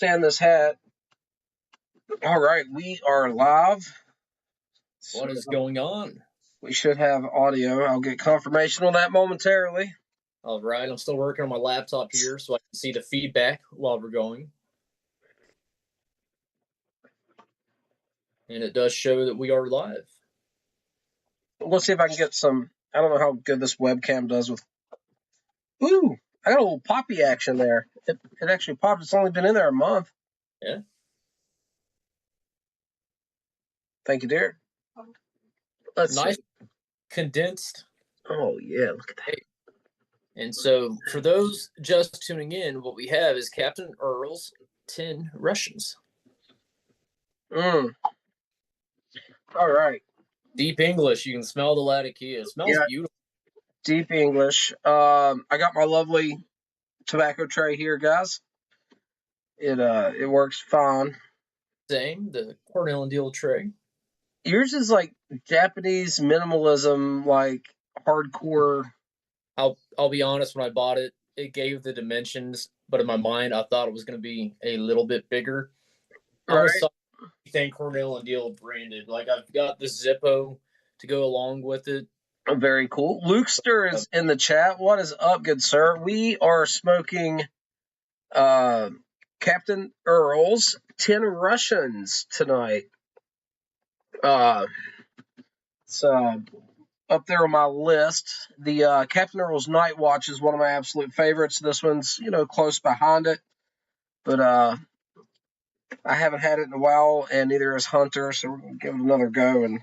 stand this hat. All right, we are live. What is going on? We should have audio. I'll get confirmation on that momentarily. All right, I'm still working on my laptop here so I can see the feedback while we're going. And it does show that we are live. We'll see if I can get some. I don't know how good this webcam does with. Ooh, I got a little poppy action there. It actually popped. It's only been in there a month. Yeah. Thank you, Derek. Let's nice see. Condensed. Oh, yeah, look at that. And so for those just tuning in, what we have is Captain Earl's 10 Russians. All right. Deep English. You can smell the Latakia. It smells beautiful. Deep English. I got my lovely tobacco tray here, guys. It works fine. Same, the Cornell and Deal tray. Yours is like Japanese minimalism, like hardcore. I'll be honest, when I bought it, it gave the dimensions, but in my mind, I thought it was going to be a little bit bigger. Right. I think Cornell and Deal branded. Like, I've got the Zippo to go along with it. Very cool. Lukester is in the chat. What is up, good sir? We are smoking Captain Earl's 10 Russians tonight. It's up there on my list. The Captain Earl's Night Watch is one of my absolute favorites. This one's, close behind it. But I haven't had it in a while, and neither has Hunter, so we're going to give it another go and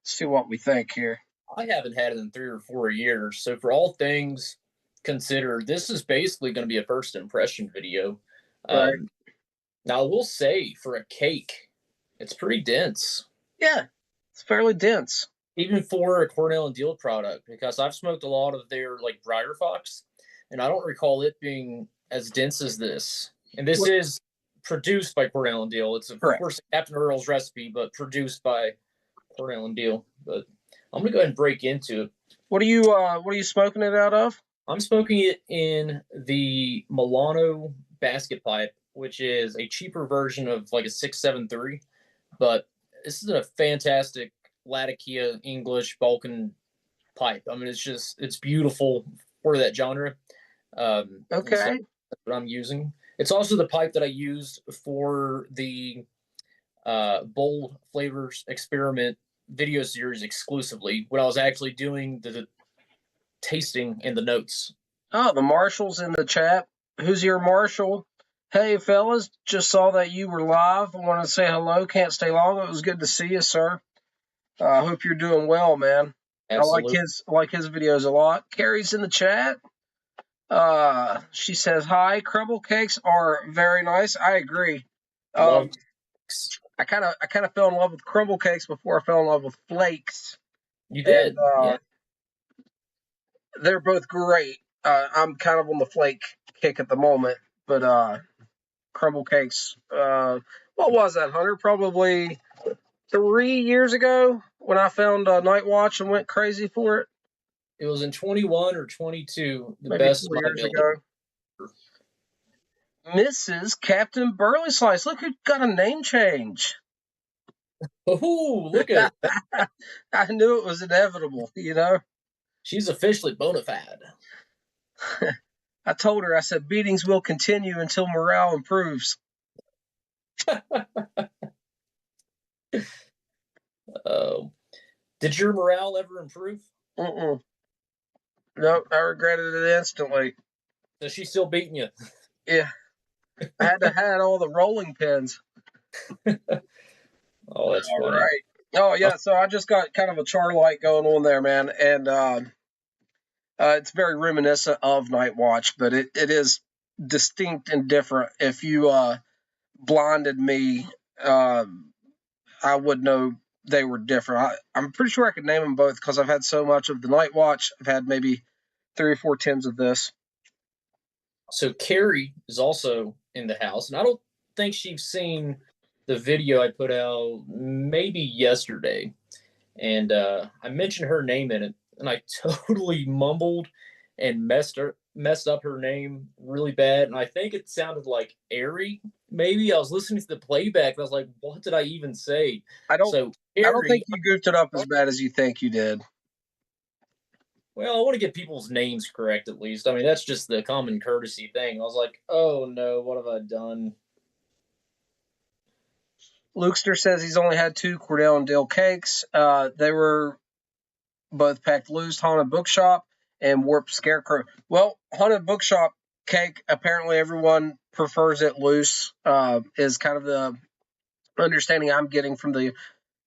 see what we think here. I haven't had it in 3 or 4 years, so for all things considered, this is basically going to be a first impression video. Right. Now, I will say, for a cake, it's pretty dense. Yeah, it's fairly dense. Even for a Cornell and Deal product, because I've smoked a lot of their, like, Briar Fox, and I don't recall it being as dense as this. And this is produced by Cornell and Deal. It's, of course, Captain Earl's recipe, but produced by Cornell and Deal. But I'm gonna go ahead and break into it. What are you smoking it out of? I'm smoking it in the Milano basket pipe, which is a cheaper version of like a 673. But this is a fantastic Latakia English Balkan pipe. I mean, it's beautiful for that genre. Okay. So that's what I'm using. It's also the pipe that I used for the Bold Flavors Experiment video series exclusively when I was actually doing the tasting and the notes. Oh, the Marshall's in the chat. Who's your Marshall? Hey, fellas, just saw that you were live. I want to say hello. Can't stay long. It was good to see you, sir. I hope you're doing well, man. Absolutely. I like his videos a lot. Carrie's in the chat. She says, hi, crumble cakes are very nice. I agree. I kind of fell in love with crumble cakes before I fell in love with flakes. You did. Yeah. They're both great. I'm kind of on the flake kick at the moment, but crumble cakes. What was that, Hunter? Probably 3 years ago when I found Night Watch and went crazy for it. It was in 21 or 22. Maybe best 4 years ago. Mrs. Captain Burley Slice. Look who got a name change. Oh, look at that. I knew it was inevitable, She's officially bona fide. I told her, I said, beatings will continue until morale improves. Did your morale ever improve? Nope, I regretted it instantly. So she's still beating you? Yeah. I had to hide all the rolling pins. Oh, that's funny. Right. Oh, yeah, so I just got kind of a char light going on there, man, and it's very reminiscent of Night Watch, but it is distinct and different. If you blinded me, I would know they were different. I'm pretty sure I could name them both because I've had so much of the Night Watch. I've had maybe 3 or 4 tins of this. So Carrie is also in the house, and I don't think she's seen the video I put out maybe yesterday. And I mentioned her name in it, and I totally mumbled and messed up her name really bad. And I think it sounded like Airy, maybe I was listening to the playback and I was like, what did I even say? I don't So I don't Harry, think you goofed it up as bad as you think you did. well, I want to get people's names correct at least. I mean, that's just the common courtesy thing. I was like, oh no, what have I done? Lukester says he's only had 2 Cordell and Dill cakes. They were both packed loose, Haunted Bookshop and Warped Scarecrow. Well, Haunted Bookshop cake, apparently everyone prefers it loose, is kind of the understanding I'm getting from the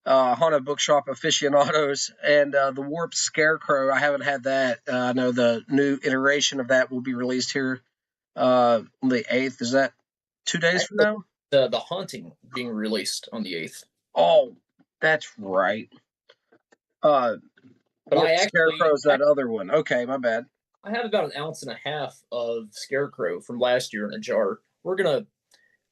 Haunted Bookshop aficionados. And the Warped Scarecrow, I haven't had that. I know the new iteration of that will be released here on the 8th. Is that 2 days from now? The Haunting being released on the 8th. Oh, that's right. But Warped Scarecrow's that other one. Okay, my bad. I have about 1.5 ounces of Scarecrow from last year in a jar. We're gonna,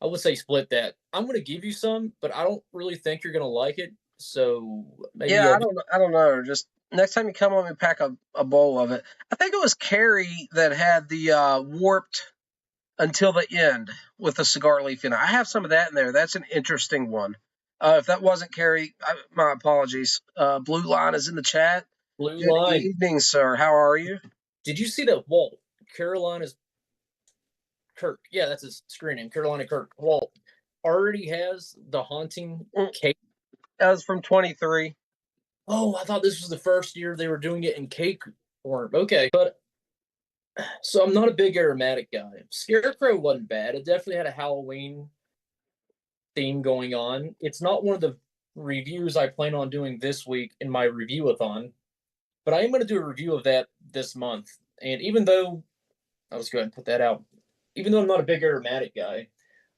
I would say, split that. I'm gonna give you some, but I don't really think you're gonna like it. So maybe yeah, I don't know. Just next time you come on, we pack a bowl of it. I think it was Carrie that had the warped until the end with the cigar leaf in it. I have some of that in there. That's an interesting one. If that wasn't Carrie, my apologies. Blue Line is in the chat. Blue Good Line. evening, sir. How are you? Did you see that Walt? Carolina's Kirk. Yeah, that's his screen name. Carolina Kirk. Walt already has the Haunting cake. That was from 23. Oh, I thought this was the first year they were doing it in cake form. Okay, but so I'm not a big aromatic guy. Scarecrow wasn't bad. It definitely had a Halloween theme going on. It's not one of the reviews I plan on doing this week in my review-a-thon, but I am going to do a review of that this month. And even though, let's go ahead and put that out, even though I'm not a big aromatic guy,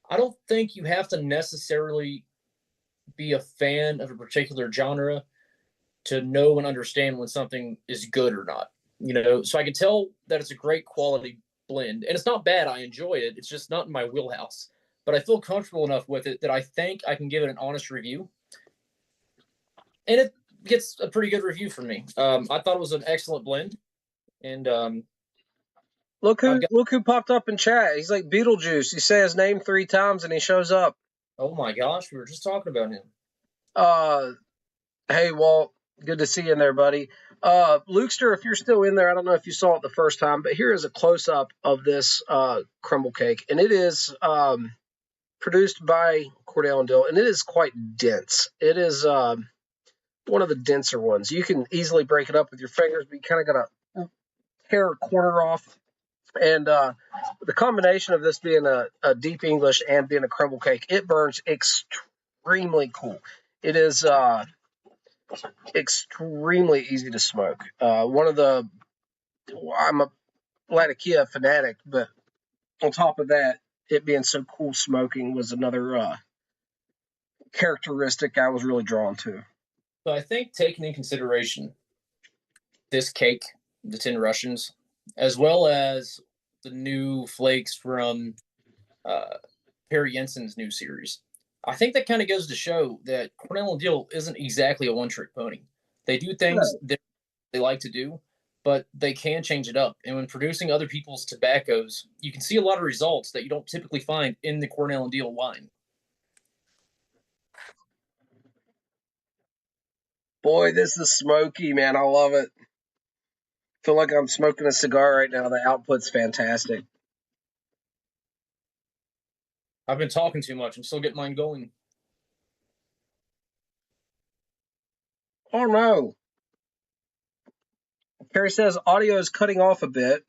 I don't think you have to necessarily be a fan of a particular genre to know and understand when something is good or not. You know, so I can tell that it's a great quality blend, and it's not bad. I enjoy it. It's just not in my wheelhouse, but I feel comfortable enough with it that I think I can give it an honest review, and it gets a pretty good review from me. I thought it was an excellent blend, and look who popped up in chat. He's like Beetlejuice. You say his name 3 times and he shows up. Oh my gosh, we were just talking about him. Hey Walt, good to see you in there, buddy. Lukester, if you're still in there, I don't know if you saw it the first time, but here is a close up of this crumble cake, and it is produced by Cordell and Dill, and it is quite dense. It is one of the denser ones. You can easily break it up with your fingers, but you kind of got to tear a corner off. And the combination of this being a deep English and being a crumble cake, it burns extremely cool. It is extremely easy to smoke. I'm a Latakia fanatic, but on top of that, it being so cool smoking was another characteristic I was really drawn to. So I think taking in consideration this cake, the 10 Russians, as well as the new flakes from Perry Jensen's new series, I think that kind of goes to show that Cornell and Dill isn't exactly a one-trick pony. They do things that they like to do, but they can change it up. And when producing other people's tobaccos, you can see a lot of results that you don't typically find in the Cornell and Dill line. Boy, this is smoky, man. I love it. I feel like I'm smoking a cigar right now. The output's fantastic. I've been talking too much. I'm still getting mine going. Oh, no. Carrie says audio is cutting off a bit.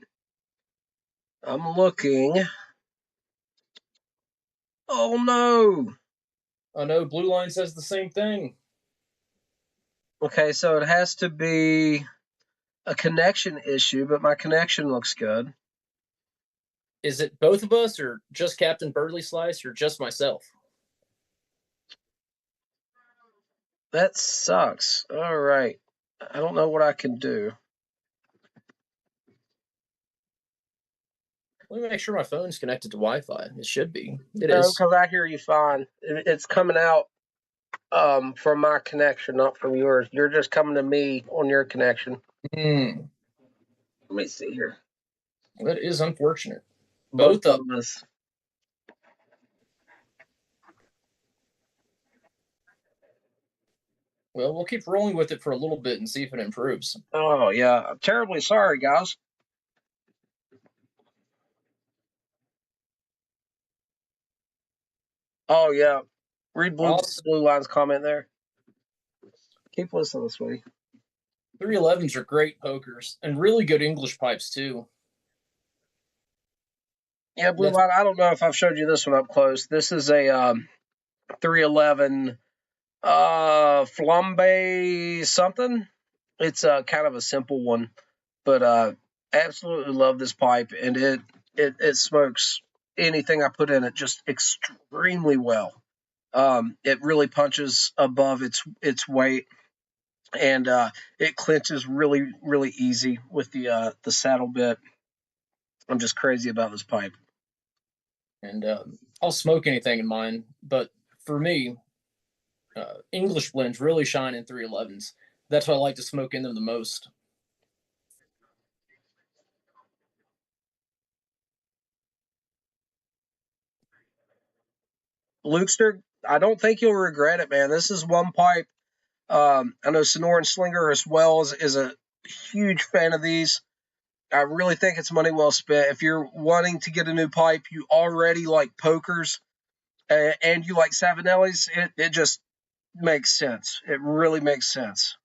I'm looking. Oh, no. I know Blue Line says the same thing. Okay, so it has to be a connection issue, but my connection looks good. Is it both of us, or just Captain Birdley Slice, or just myself? That sucks. All right. I don't know what I can do. Let me make sure my phone's connected to Wi-Fi. It should be. It No, is. because I hear you fine. It's coming out from my connection, not from yours. You're just coming to me on your connection. Let me see here. That is unfortunate. Both of us. Well, we'll keep rolling with it for a little bit and see if it improves. Oh yeah, I'm terribly sorry, guys. Oh yeah, read Also, Blue Line's comment there. Keep listening, sweetie. 311s are great pokers and really good English pipes too. Yeah, Blue Line. I don't know if I've showed you this one up close. This is a 311 flambe something. It's kind of a simple one, but absolutely love this pipe, and it smokes anything I put in it just extremely well. It really punches above its weight, and it clinches really easy with the saddle bit. I'm just crazy about this pipe. And I'll smoke anything in mine, but for me, English blends really shine in 311s. That's what I like to smoke in them the most. Lukester, I don't think you'll regret it, man. This is one pipe. I know Sonoran Slinger as well is a huge fan of these. I really think it's money well spent. If you're wanting to get a new pipe, you already like pokers, and you like Savinelli's, it just makes sense. It really makes sense.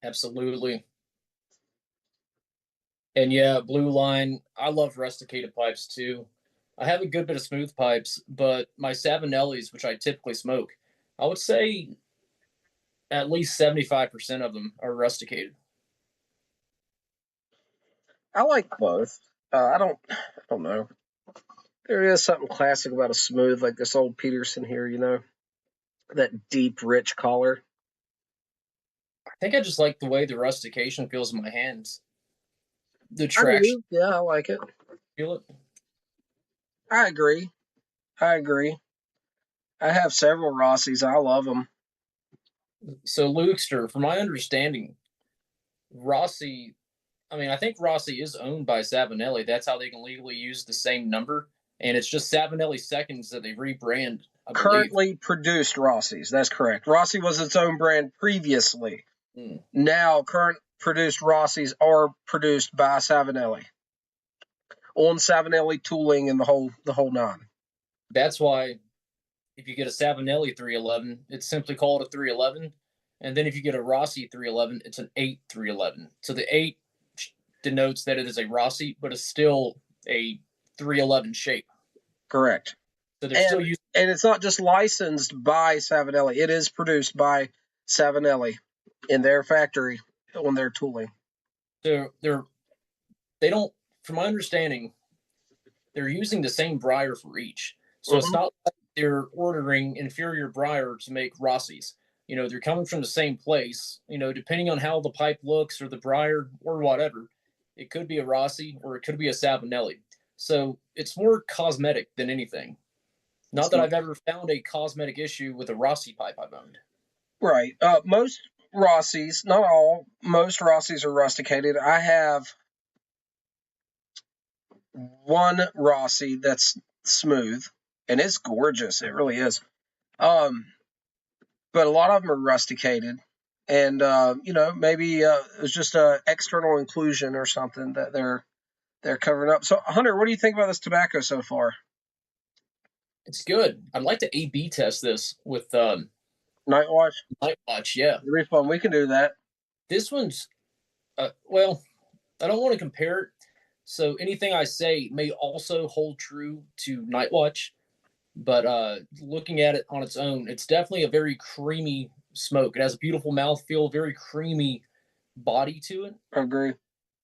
Absolutely. And yeah, Blue Line, I love rusticated pipes too. I have a good bit of smooth pipes, but my Savinellis, which I typically smoke, I would say at least 75% of them are rusticated. I like both. I don't know. There is something classic about a smooth like this old Peterson here, that deep, rich collar. I think I just like the way the rustication feels in my hands. The I traction, do. Yeah, I like it. feel it. I agree. I agree. I have several Rossies. I love them. So Lukester, from my understanding, Rossi, I mean, I think Rossi is owned by Savinelli. That's how they can legally use the same number. And it's just Savinelli seconds that they rebrand, I believe. Currently produced Rossies. That's correct. Rossi was its own brand previously. Now, current produced Rossies are produced by Savinelli on Savinelli tooling and the whole nine. That's why if you get a Savinelli 311, it's simply called a 311. And then if you get a Rossi 311, it's an 8 311. So the 8 denotes that it is a Rossi, but it's still a 311 shape. Correct. So they're still using. And it's not just licensed by Savinelli. It is produced by Savinelli in their factory on their tooling. So they don't, from my understanding, they're using the same briar for each. So it's not like they're ordering inferior briar to make Rossies. They're coming from the same place. Depending on how the pipe looks or the briar or whatever, it could be a Rossi or it could be a Savinelli. So it's more cosmetic than anything. Not that I've ever found a cosmetic issue with a Rossi pipe I've owned. Right. Most Rossies, not all, most Rossies are rusticated. I have one Rossi that's smooth, and it's gorgeous. It really is. But a lot of them are rusticated, and maybe it's just a external inclusion or something that they're covering up. So, Hunter, what do you think about this tobacco so far? It's good. I'd like to A/B test this with Night Watch. Night Watch, yeah. It'll be fun. We can do that. This one's, well, I don't want to compare it. So anything I say may also hold true to Night Watch, but looking at it on its own, it's definitely a very creamy smoke. It has a beautiful mouthfeel, very creamy body to it. I agree.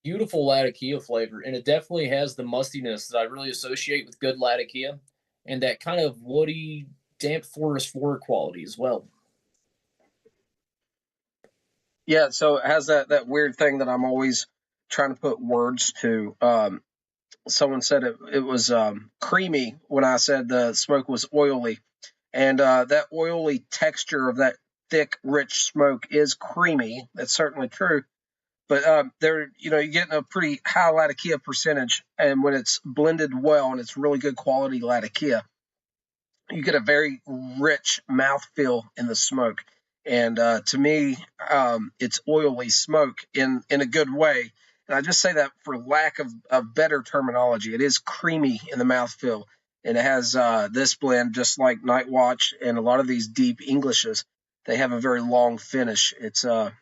Beautiful Latakia flavor, and it definitely has the mustiness that I really associate with good Latakia, and that kind of woody, damp forest floor quality as well. Yeah, so it has that weird thing that I'm always trying to put words to. Someone said it was creamy when I said the smoke was oily, and that oily texture of that thick, rich smoke is creamy. That's certainly true. But you're getting a pretty high Latakia percentage, and when it's blended well and it's really good quality Latakia, you get a very rich mouthfeel in the smoke. And to me, it's oily smoke in a good way. And I just say that for lack of better terminology. It is creamy in the mouthfeel, and it has this blend, just like Night Watch and a lot of these deep Englishes. They have a very long finish. It's if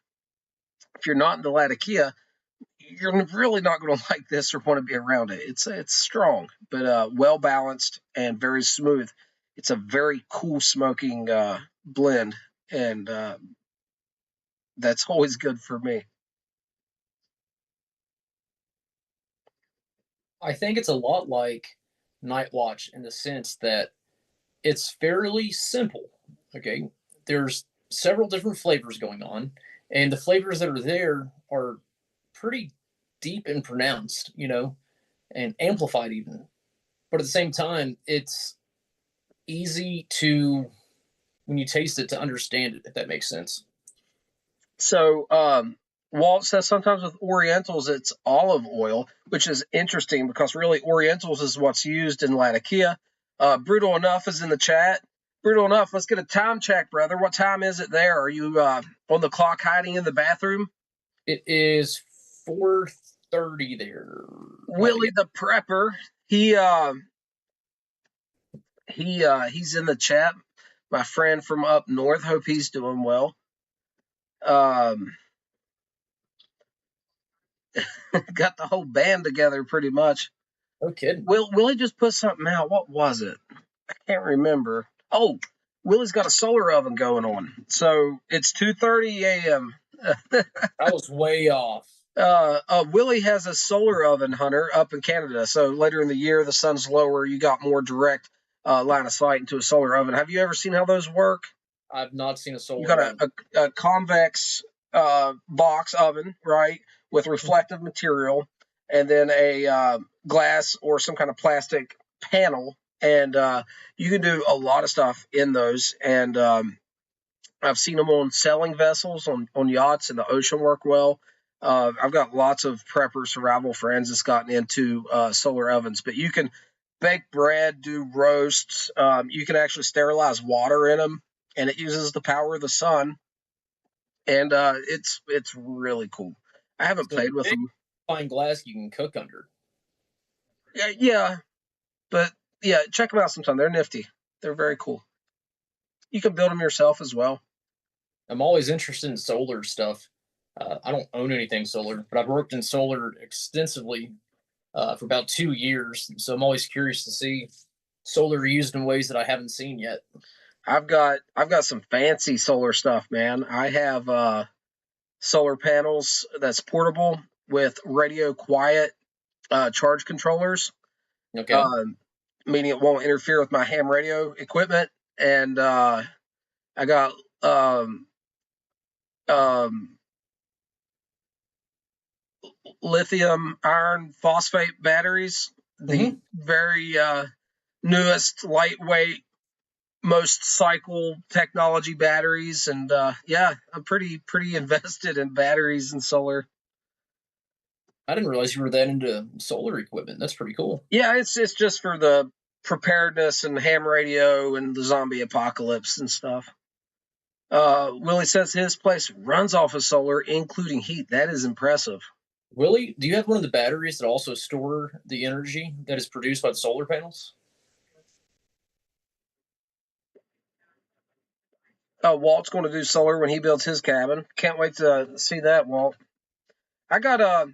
you're not into Latakia, you're really not going to like this or want to be around it. It's strong, but well balanced and very smooth. It's a very cool smoking blend, and that's always good for me. I think it's a lot like Night Watch in the sense that it's fairly simple. Okay, there's several different flavors going on, and the flavors that are there are pretty deep and pronounced, and amplified even. But at the same time, it's easy to, when you taste it, to understand it, if that makes sense. So Walt says sometimes with Orientals it's olive oil, which is interesting because really Orientals is what's used in Latakia. Brutal Enough is in the chat. Brutal Enough, let's get a time check, brother. What time is it there? Are you on the clock hiding in the bathroom? It is 4:30 there. Willie the Prepper, he's in the chat. My friend from up north. Hope he's doing well. Got the whole band together pretty much. No kidding. Willie just put something out. What was it? I can't remember. Oh, Willie's got a solar oven going on. So it's 2:30 a.m. I was way off. Willie has a solar oven, Hunter, up in Canada. So later in the year, the sun's lower. You got more direct line of sight into a solar oven. Have you ever seen how those work? I've not seen a solar You got a convex box oven, right, with reflective material, and then a glass or some kind of plastic panel. And you can do a lot of stuff in those. And I've seen them on sailing vessels, on yachts, and the ocean work well. I've got lots of prepper survival friends that's gotten into solar ovens, but you can bake bread, do roasts. You can actually sterilize water in them, and it uses the power of the sun. And it's really cool. I haven't played with them. Fine glass you can cook under. Yeah, but yeah, check them out sometime. They're nifty. They're very cool. You can build them yourself as well. I'm always interested in solar stuff. I don't own anything solar, but I've worked in solar extensively for about 2 years. So I'm always curious to see solar used in ways that I haven't seen yet. I've got some fancy solar stuff, man. I have solar panels that's portable with radio quiet charge controllers. Okay. Meaning it won't interfere with my ham radio equipment. And I got lithium iron phosphate batteries, the very newest, lightweight, most cycle technology batteries. And yeah, I'm pretty invested in batteries and solar. I didn't realize you were that into solar equipment. That's pretty cool. Yeah, it's just for the preparedness and ham radio and the zombie apocalypse and stuff. Willie says his place runs off of solar, including heat. That is impressive. Willie, do you have one of the batteries that also store the energy that is produced by the solar panels? Walt's going to do solar when he builds his cabin. Can't wait to see that, Walt. I got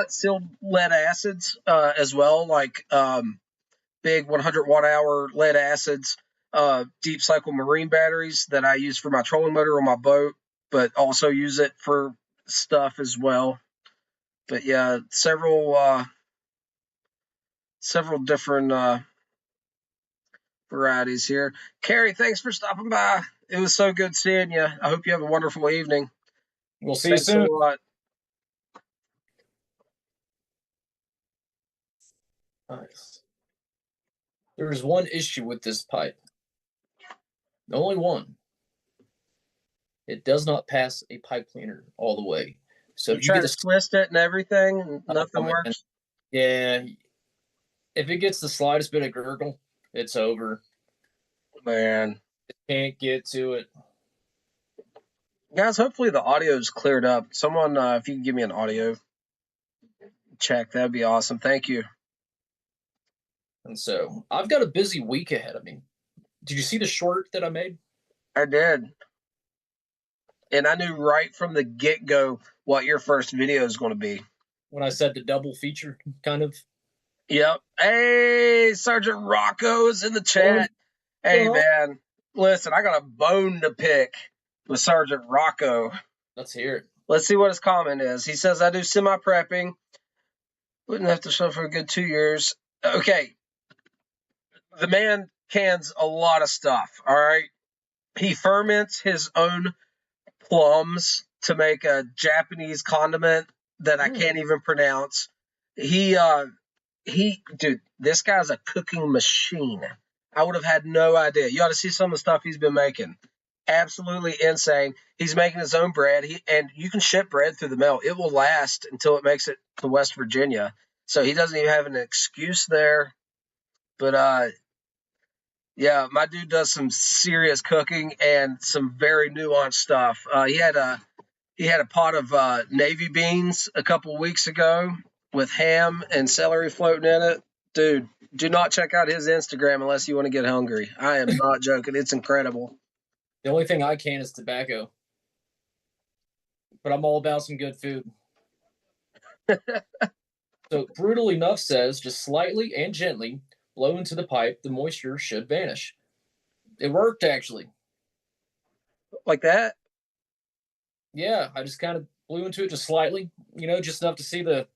sealed lead acids as well, like big 100 watt hour lead acids, deep cycle marine batteries that I use for my trolling motor on my boat, but also use it for stuff as well. But yeah, several different varieties here. Carrie, thanks for stopping by. It was so good seeing you. I hope you have a wonderful evening. We'll see you soon. A lot. Nice. There is one issue with this pipe. Only one. It does not pass a pipe cleaner all the way. So you try to twist it and everything, nothing works. Yeah. If it gets the slightest bit of gurgle, it's over. Man. It can't get to it. Guys, hopefully the audio is cleared up. Someone, if you can give me an audio check, that'd be awesome. Thank you. And so I've got a busy week ahead of me. Did you see the short that I made? I did. And I knew right from the get-go what your first video is going to be. When I said the double feature, kind of. Yep. Hey, Sergeant Rocco's in the chat. Hey, man. Listen, I got a bone to pick with Sergeant Rocco. Let's hear it. Let's see what his comment is. He says, I do semi-prepping. Wouldn't have to show for a good 2 years. Okay. The man cans a lot of stuff, all right? He ferments his own plums to make a Japanese condiment that I can't even pronounce. Dude, this guy's a cooking machine. I would have had no idea. You ought to see some of the stuff he's been making. Absolutely insane. He's making his own bread, and you can ship bread through the mail. It will last until it makes it to West Virginia. So he doesn't even have an excuse there. But yeah, my dude does some serious cooking and some very nuanced stuff. He had a pot of navy beans a couple weeks ago with ham and celery floating in it. Dude, do not check out his Instagram unless you want to get hungry. I am not joking. It's incredible. The only thing I can is tobacco. But I'm all about some good food. So Brutal Enough says, just slightly and gently blow into the pipe, the moisture should vanish. It worked, actually. Like that? Yeah, I just kind of blew into it just slightly, just enough to see the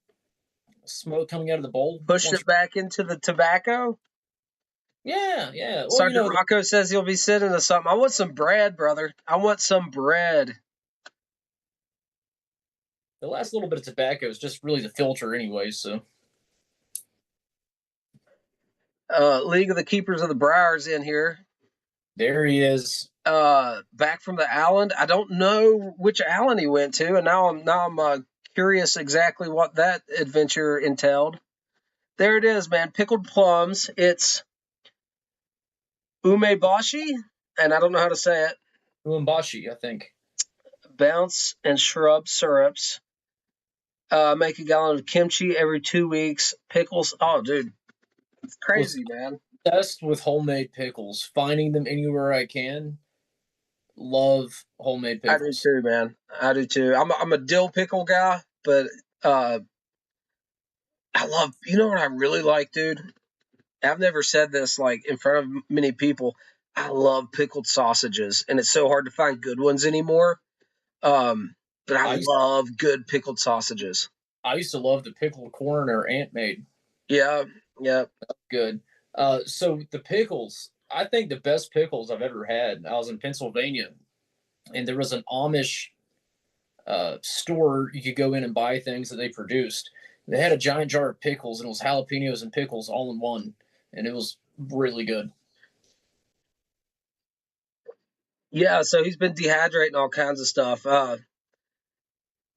smoke coming out of the bowl. Pushed it back into the tobacco? Yeah. Well, Sergeant Rocco says he'll be sending us something. I want some bread, brother. I want some bread. The last little bit of tobacco is just really the filter anyway, so. League of the Keepers of the Briars in here. There he is. Back from the island. I don't know which island he went to, and now I'm curious exactly what that adventure entailed. There it is, man. Pickled plums. It's umeboshi, and I don't know how to say it. Umeboshi, I think. Bounce and shrub syrups. Make a gallon of kimchi every 2 weeks. Pickles. Oh, dude. It's crazy, man. Obsessed with homemade pickles. Finding them anywhere I can. Love homemade pickles. I do too, man. I do too. I'm a dill pickle guy, but I love. You know what I really like, dude? I've never said this like in front of many people. I love pickled sausages, and it's so hard to find good ones anymore. But I love good pickled sausages. I used to love the pickled corn our aunt made. Yeah. That's good. So the pickles, I think the best pickles I've ever had. I was in Pennsylvania, and there was an Amish store you could go in and buy things that they produced. They had a giant jar of pickles, and it was jalapenos and pickles all in one, and it was really good. Yeah, so he's been dehydrating all kinds of stuff.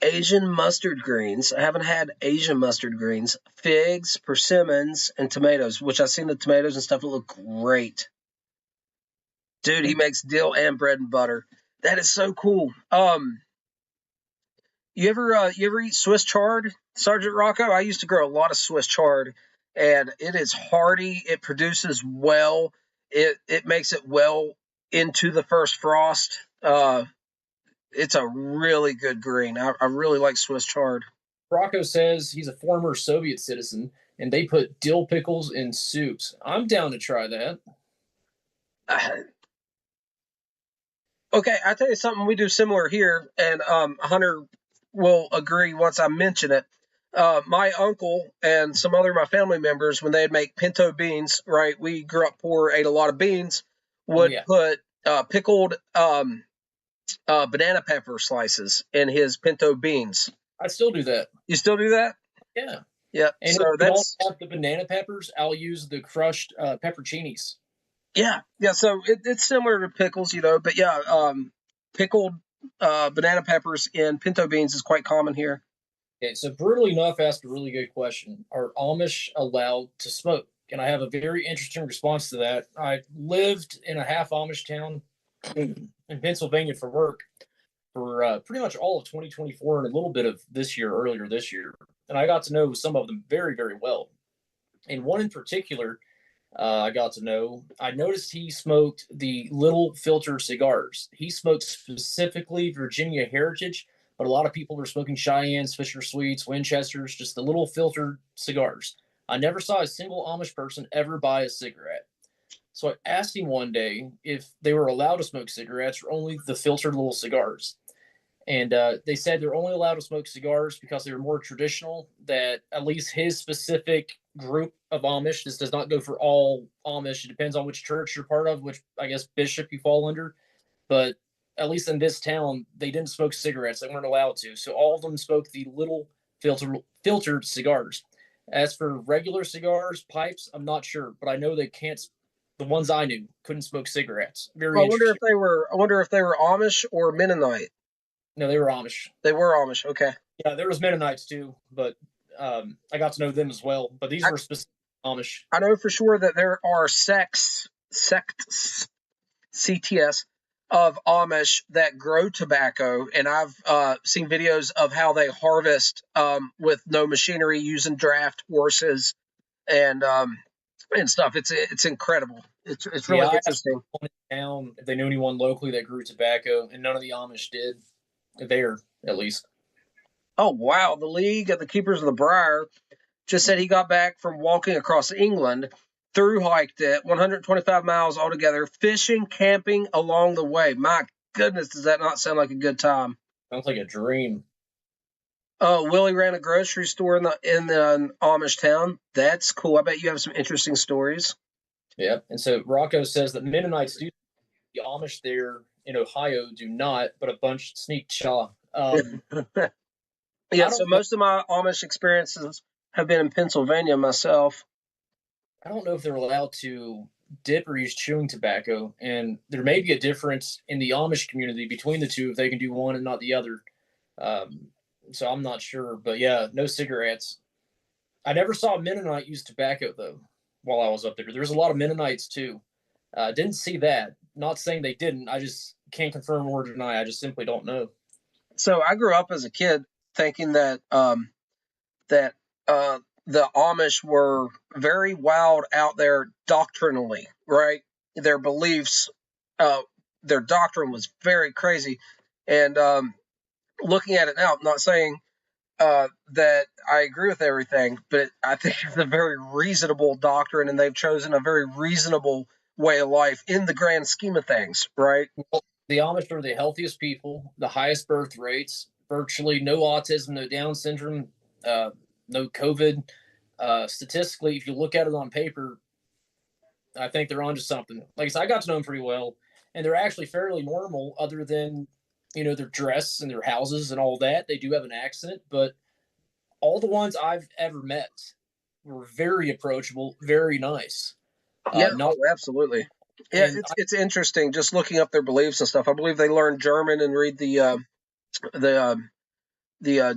Asian mustard greens. I haven't had Asian mustard greens. Figs, persimmons, and tomatoes, which I've seen the tomatoes and stuff. It look great. Dude, he makes dill and bread and butter. That is so cool. You ever eat Swiss chard, Sergeant Rocco? I used to grow a lot of Swiss chard, and it is hearty. It produces well. It makes it well into the first frost. It's a really good green. I really like Swiss chard. Rocco says he's a former Soviet citizen, and they put dill pickles in soups. I'm down to try that. Okay, I tell you something we do similar here, and Hunter will agree once I mention it. My uncle and some other of my family members, when they'd make pinto beans, right? We grew up poor, ate a lot of beans. Would put pickled banana pepper slices in his pinto beans. I still do that. You still do that? Yeah. Yep. And so if I don't have the banana peppers, I'll use the crushed pepperoncinis. Yeah. So it's similar to pickles, but yeah, pickled banana peppers in pinto beans is quite common here. Okay, so Brutal Enough asked a really good question. Are Amish allowed to smoke? And I have a very interesting response to that. I lived in a half Amish town in Pennsylvania for work for pretty much all of 2024 and a little bit of this year, earlier this year. And I got to know some of them very, very well. And one in particular, I got to know. I noticed he smoked the little filter cigars. He smoked specifically Virginia Heritage, but a lot of people were smoking Cheyennes, Fisher Sweets, Winchesters, just the little filtered cigars. I never saw a single Amish person ever buy a cigarette. So I asked him one day if they were allowed to smoke cigarettes or only the filtered little cigars. And they said they're only allowed to smoke cigars because they were more traditional, that at least his specific group of Amish, this does not go for all Amish. It depends on which church you're part of, which I guess bishop you fall under. But at least in this town, they didn't smoke cigarettes. They weren't allowed to. So all of them smoked the little filtered cigars. As for regular cigars, pipes, I'm not sure, but I know they can't. The ones I knew couldn't smoke cigarettes. Very I wonder interesting. if they were. I wonder if they were Amish or Mennonite. No, they were Amish. They were Amish. Okay. Yeah, there was Mennonites too, but I got to know them as well. But these were specific Amish. I know for sure that there are sects, CTS, of Amish that grow tobacco, and I've seen videos of how they harvest with no machinery, using draft horses and stuff. It's incredible. It's really interesting. I asked town if they knew anyone locally that grew tobacco, and none of the Amish did. There, at least. Oh wow! The League of the Keepers of the Briar just said he got back from walking across England, through hiked it, 125 miles altogether, fishing, camping along the way. My goodness, does that not sound like a good time? Sounds like a dream. Willie ran a grocery store in the Amish town. That's cool. I bet you have some interesting stories. Yep. And so Rocco says that Mennonites do, the Amish there in Ohio do not, but a bunch sneak chaw. Yeah, so most of my Amish experiences have been in Pennsylvania myself. I don't know if they're allowed to dip or use chewing tobacco, and there may be a difference in the Amish community between the two if they can do one and not the other. So I'm not sure, but yeah, no cigarettes. I never saw a Mennonite use tobacco though while I was up there. There's a lot of Mennonites too. Didn't see that. Not saying they didn't. I just can't confirm or deny. I just simply don't know. So I grew up as a kid thinking that the Amish were very wild out there doctrinally, right? Their beliefs, their doctrine was very crazy. And looking at it now, I'm not saying that I agree with everything, but I think it's a very reasonable doctrine, and they've chosen a very reasonable way of life in the grand scheme of things, right? Well, the Amish are the healthiest people, the highest birth rates, virtually no autism, no Down syndrome, no COVID. Statistically, if you look at it on paper, I think they're onto something. Like I said, I got to know them pretty well, and they're actually fairly normal, other than their dress and their houses and all that. They do have an accent, but all the ones I've ever met were very approachable, very nice. Yeah, absolutely. Yeah, it's interesting just looking up their beliefs and stuff. I believe they learn German and read the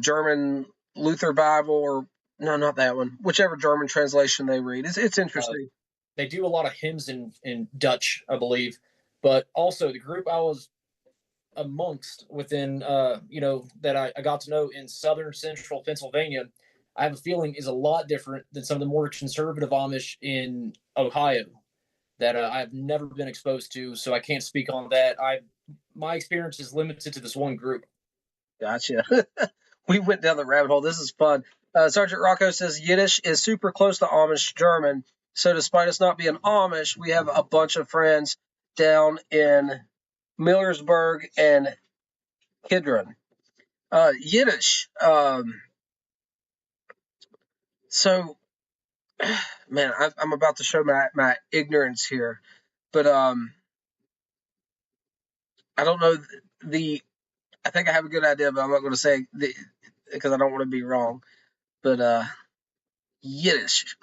German Luther Bible, or no, not that one. Whichever German translation they read. It's interesting. They do a lot of hymns in Dutch, I believe, but also the group I was amongst within, that I got to know in southern central Pennsylvania, I have a feeling is a lot different than some of the more conservative Amish in Ohio that I've never been exposed to, so I can't speak on that. My experience is limited to this one group. Gotcha. We went down the rabbit hole. This is fun. Sergeant Rocco says Yiddish is super close to Amish German, so despite us not being Amish, we have a bunch of friends down in Millersburg and Kidron. Yiddish. So, man, I'm about to show my ignorance here, but I don't know I think I have a good idea, but I'm not going to say because I don't want to be wrong. But Yiddish.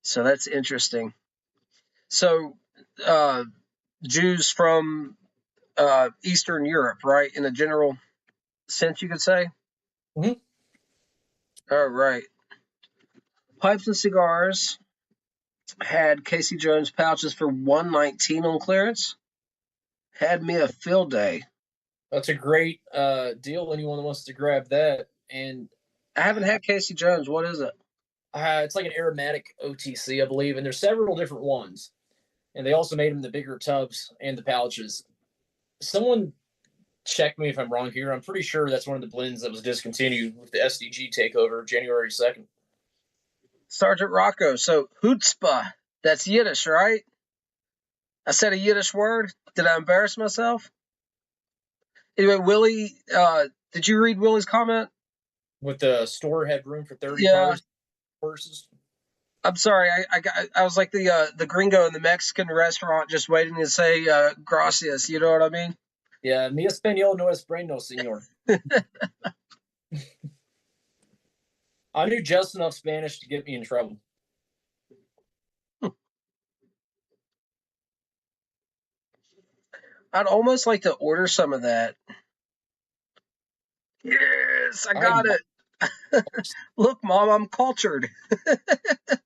So that's interesting. So Jews from Eastern Europe, right? In a general sense, you could say. Mm-hmm. All right. Pipes and cigars had Casey Jones pouches for $119 on clearance. Had me a field day That's a great deal. Anyone that wants to grab that, and I haven't had Casey Jones. What is it? it's like an aromatic OTC, I believe, and there's several different ones. And they also made them the bigger tubs and the pouches. Someone check me if I'm wrong here. I'm pretty sure that's one of the blends that was discontinued with the SDG takeover January 2nd. Sergeant Rocco. So, chutzpah. That's Yiddish, right? I said a Yiddish word. Did I embarrass myself? Anyway, Willie, did you read Willie's comment? With the store had room for 30 Yeah. horses. I'm sorry. I was like the gringo in the Mexican restaurant just waiting to say gracias. You know what I mean? Yeah, mi español no es bueno, señor. I knew just enough Spanish to get me in trouble. I'd almost like to order some of that. Yes, I got it. Look, Mom, I'm cultured.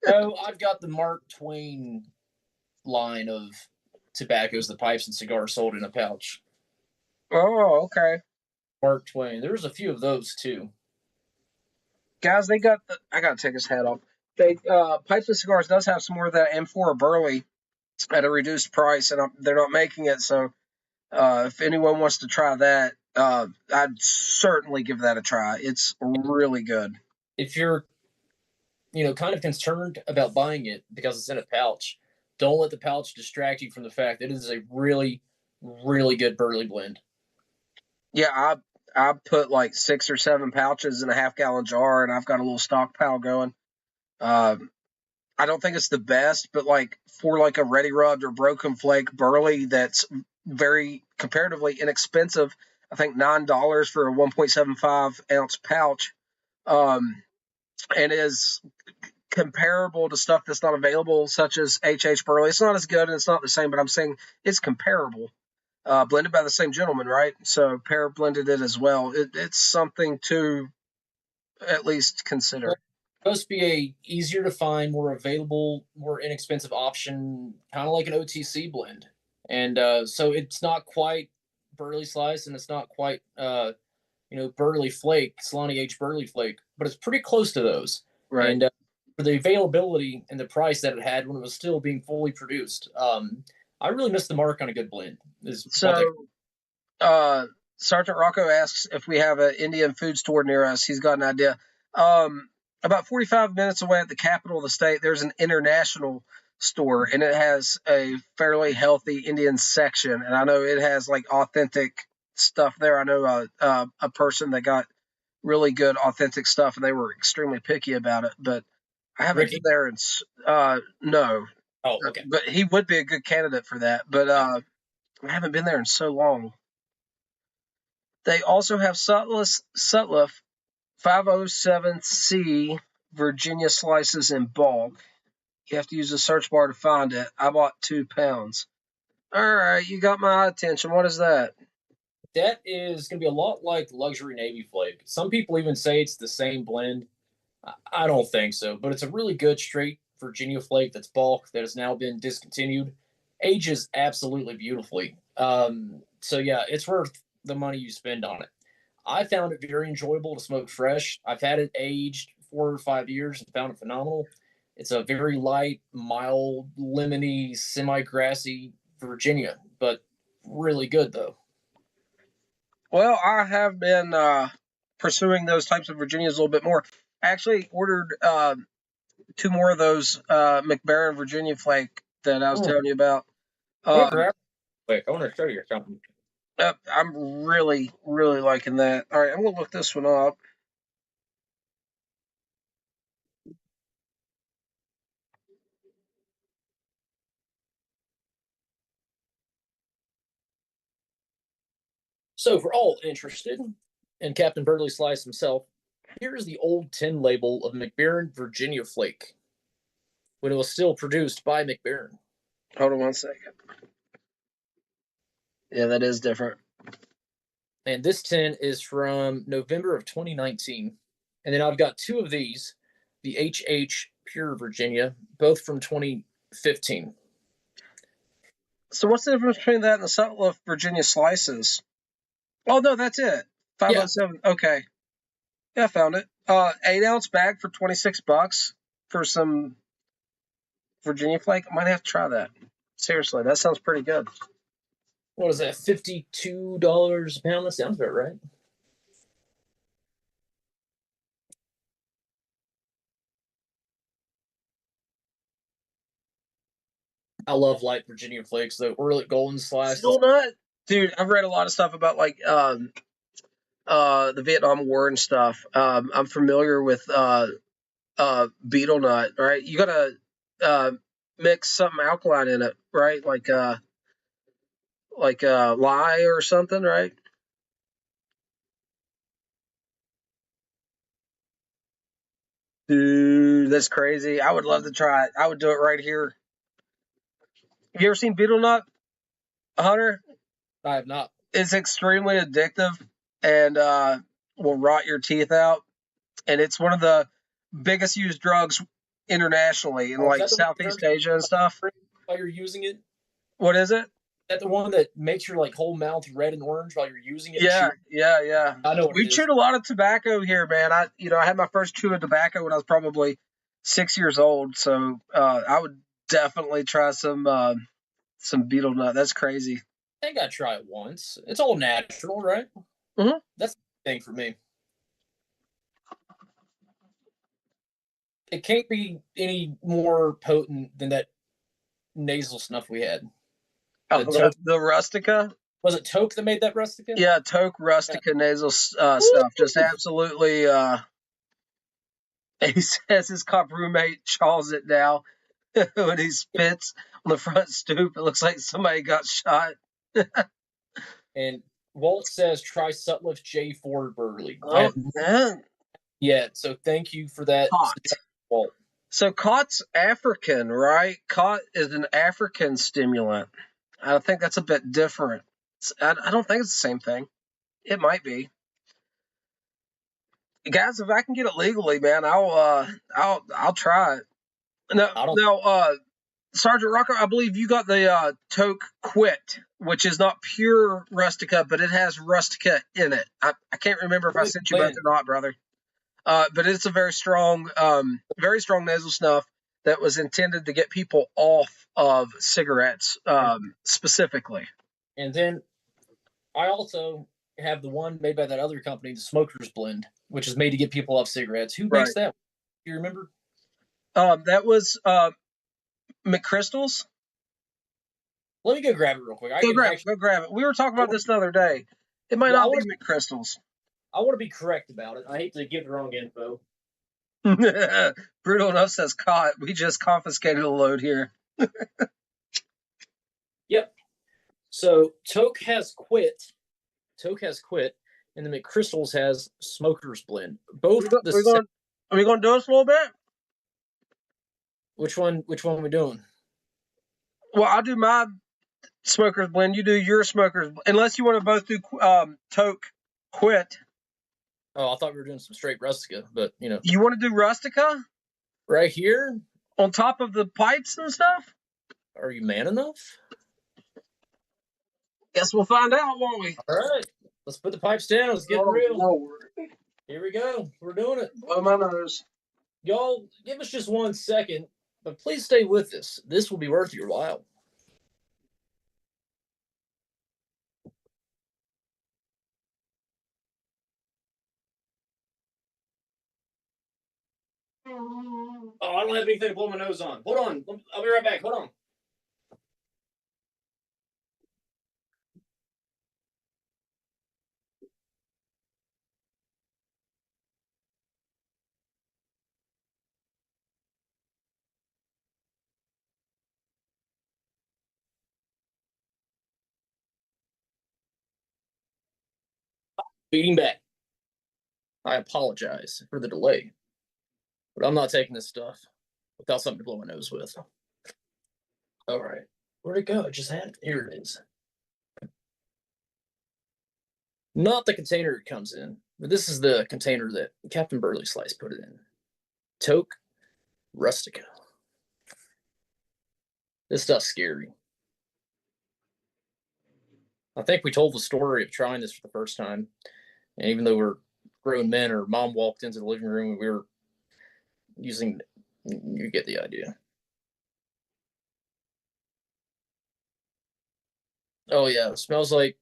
Oh, I've got the Mark Twain line of tobaccos, the pipes, and cigars sold in a pouch. Oh, okay. Mark Twain. There's a few of those too. Guys, they got I gotta take his hat off. They Pipes and Cigars does have some more of that M4 Burley at a reduced price, and they're not making it. So if anyone wants to try that, I'd certainly give that a try. It's really good. If you're, kind of concerned about buying it because it's in a pouch, don't let the pouch distract you from the fact that it is a really, really good Burley blend. Yeah, I put like 6 or 7 pouches in a half-gallon jar, and I've got a little stockpile going. I don't think it's the best, but like for like a ready rubbed or broken flake Burley that's very comparatively inexpensive, I think $9 for a 1.75 ounce pouch, and is comparable to stuff that's not available, such as HH Burley. It's not as good and it's not the same, but I'm saying it's comparable. Blended by the same gentleman, right? So Pear blended it as well. It's something to at least consider. Well, supposed to be a easier to find, more available, more inexpensive option, kind of like an OTC blend. And so it's not quite Burley Slice, and it's not quite Burley Flake, Solani H Burley Flake, but it's pretty close to those. Right. And for the availability and the price that it had when it was still being fully produced, I really missed the mark on a good blend. So, Sergeant Rocco asks if we have an Indian food store near us. He's got an idea. About 45 minutes away at the capital of the state, there's an international store, and it has a fairly healthy Indian section. And I know it has like authentic stuff there. I know a person that got really good authentic stuff, and they were extremely picky about it. But I haven't been there, and no. Oh, okay. But he would be a good candidate for that. But I haven't been there in so long. They also have Sutliff 507C Virginia slices in bulk. You have to use the search bar to find it. I bought 2 pounds. All right, you got my attention. What is that? That is going to be a lot like Luxury Navy Flake. Some people even say it's the same blend. I don't think so, but it's a really good straight Virginia Flake that's bulk that has now been discontinued. Ages absolutely beautifully. So yeah, it's worth the money you spend on it. I found it very enjoyable to smoke fresh. I've had it aged 4 or 5 years and found it phenomenal. It's a very light, mild, lemony, semi-grassy Virginia, but really good though. Well, I have been pursuing those types of Virginias a little bit more. I actually ordered 2 more of those McBaron Virginia Flake that I was telling you about. Wait, I want to show you something. I'm really, really liking that. All right, I'm going to look this one up. So, for all interested, and Captain Burley Slice himself, here is the old tin label of McBaron Virginia Flake when it was still produced by McBaron. Hold on 1 second. Yeah, that is different. And this tin is from November of 2019. And then I've got 2 of these, the HH Pure Virginia, both from 2015. So what's the difference between that and the Sutliff Virginia slices? Oh no, that's it. 507. Okay. Yeah, I found it. 8-ounce bag for $26 for some Virginia flake. I might have to try that. Seriously, that sounds pretty good. What is that? $52 a pound? That sounds about right. I love light Virginia flakes though. Or golden slices. Still not, dude. I've read a lot of stuff about like the Vietnam War and stuff. I'm familiar with betel nut, right? You gotta mix something alkaline in it, right? Like lye or something, right? Dude, that's crazy. I would love to try it. I would do it right here. Have you ever seen betel nut, Hunter? I have not. It's extremely addictive and will rot your teeth out. And it's one of the biggest used drugs internationally in like Southeast Asia and stuff. While you're using it? What is it? Is that the one that makes your like whole mouth red and orange while you're using it? Yeah. I know. We chewed a lot of tobacco here, man. I had my first chew of tobacco when I was probably 6 years old. So I would definitely try some betel nut. That's crazy. I think I try it once. It's all natural, right? Mm-hmm. That's the thing for me. It can't be any more potent than that nasal snuff we had. The Rustica? Was it Toke that made that Rustica? Yeah, Toke Rustica nasal stuff. Just absolutely. He says his cop roommate chaws it now when he spits on the front stoop. It looks like somebody got shot. And Walt says try Sutliff J4 Burley. Oh, man. Yeah, so thank you for that, Walt. So khat's African, right? Khat is an African stimulant. I think that's a bit different. I don't think it's the same thing. It might be. Guys, if I can get it legally, man, I'll try it. No, Sergeant Rocker, I believe you got the Toke Quit, which is not pure Rustica, but it has Rustica in it. I can't remember if I sent you both or not, brother. But it's a very strong nasal snuff that was intended to get people off of cigarettes, specifically. And then I also have the one made by that other company, the Smoker's Blend, which is made to get people off cigarettes. Who makes that? Do you remember? That was McChrystal's. Let me go grab it real quick. Go grab it. We were talking about this the other day. It might not be McChrystal's. I want to be correct about it. I hate to give the wrong info. Brutal enough says caught. We just confiscated a load here. Yep. So Toke has quit. And the McChrystal's has Smoker's Blend. Both are we going to do this a little bit? Which one are we doing? Well, I'll do my Smoker's Blend. You do your Smoker's Blend. Unless you want to both do Toke Quit. Oh, I thought we were doing some straight Rustica, but you know. You want to do Rustica? Right here? On top of the pipes and stuff? Are you man enough? Guess we'll find out, won't we? All right. Let's put the pipes down. Let's get real. Lord. Here we go. We're doing it. Blow my nose. Y'all, give us just 1 second, but please stay with us. This will be worth your while. Oh, I don't have anything to blow my nose on. Hold on. I'll be right back. Hold on. Beating back. I apologize for the delay, but I'm not taking this stuff without something to blow my nose with. All right. Where'd it go? I just had it. Here it is. Not the container it comes in, but this is the container that Captain Burley Slice put it in. Toke Rustica. This stuff's scary. I think we told the story of trying this for the first time, and even though we're grown men, or mom walked into the living room and we were using. You get the idea. Oh yeah, it smells like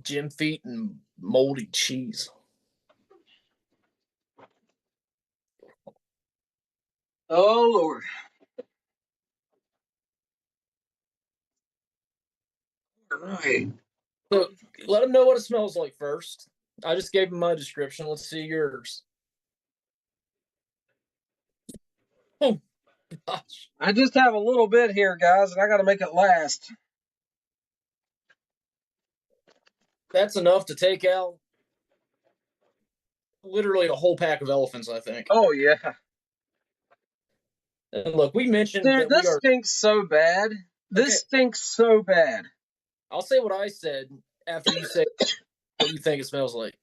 gym feet and moldy cheese. Oh Lord. All right. So let them know what it smells like first. I just gave them my description. Let's see yours. Oh gosh, I just have a little bit here, guys, and I got to make it last. that's enough to take out literally a whole pack of elephants, I think. Oh yeah. And look, we mentioned Dude, that we this are stinks so bad. This okay. stinks so bad. I'll say what I said after you say what you think it smells like.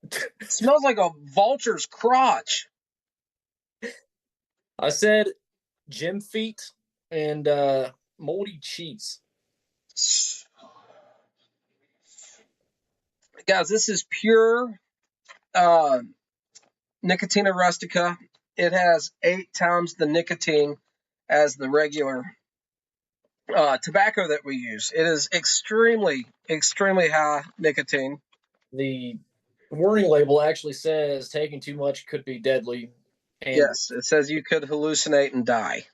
It smells like a vulture's crotch. I said gym feet and moldy cheese. Guys, this is pure Nicotina rustica. It has 8 times the nicotine as the regular tobacco that we use. It is extremely, extremely high nicotine. The warning label actually says taking too much could be deadly. And, yes, it says you could hallucinate and die.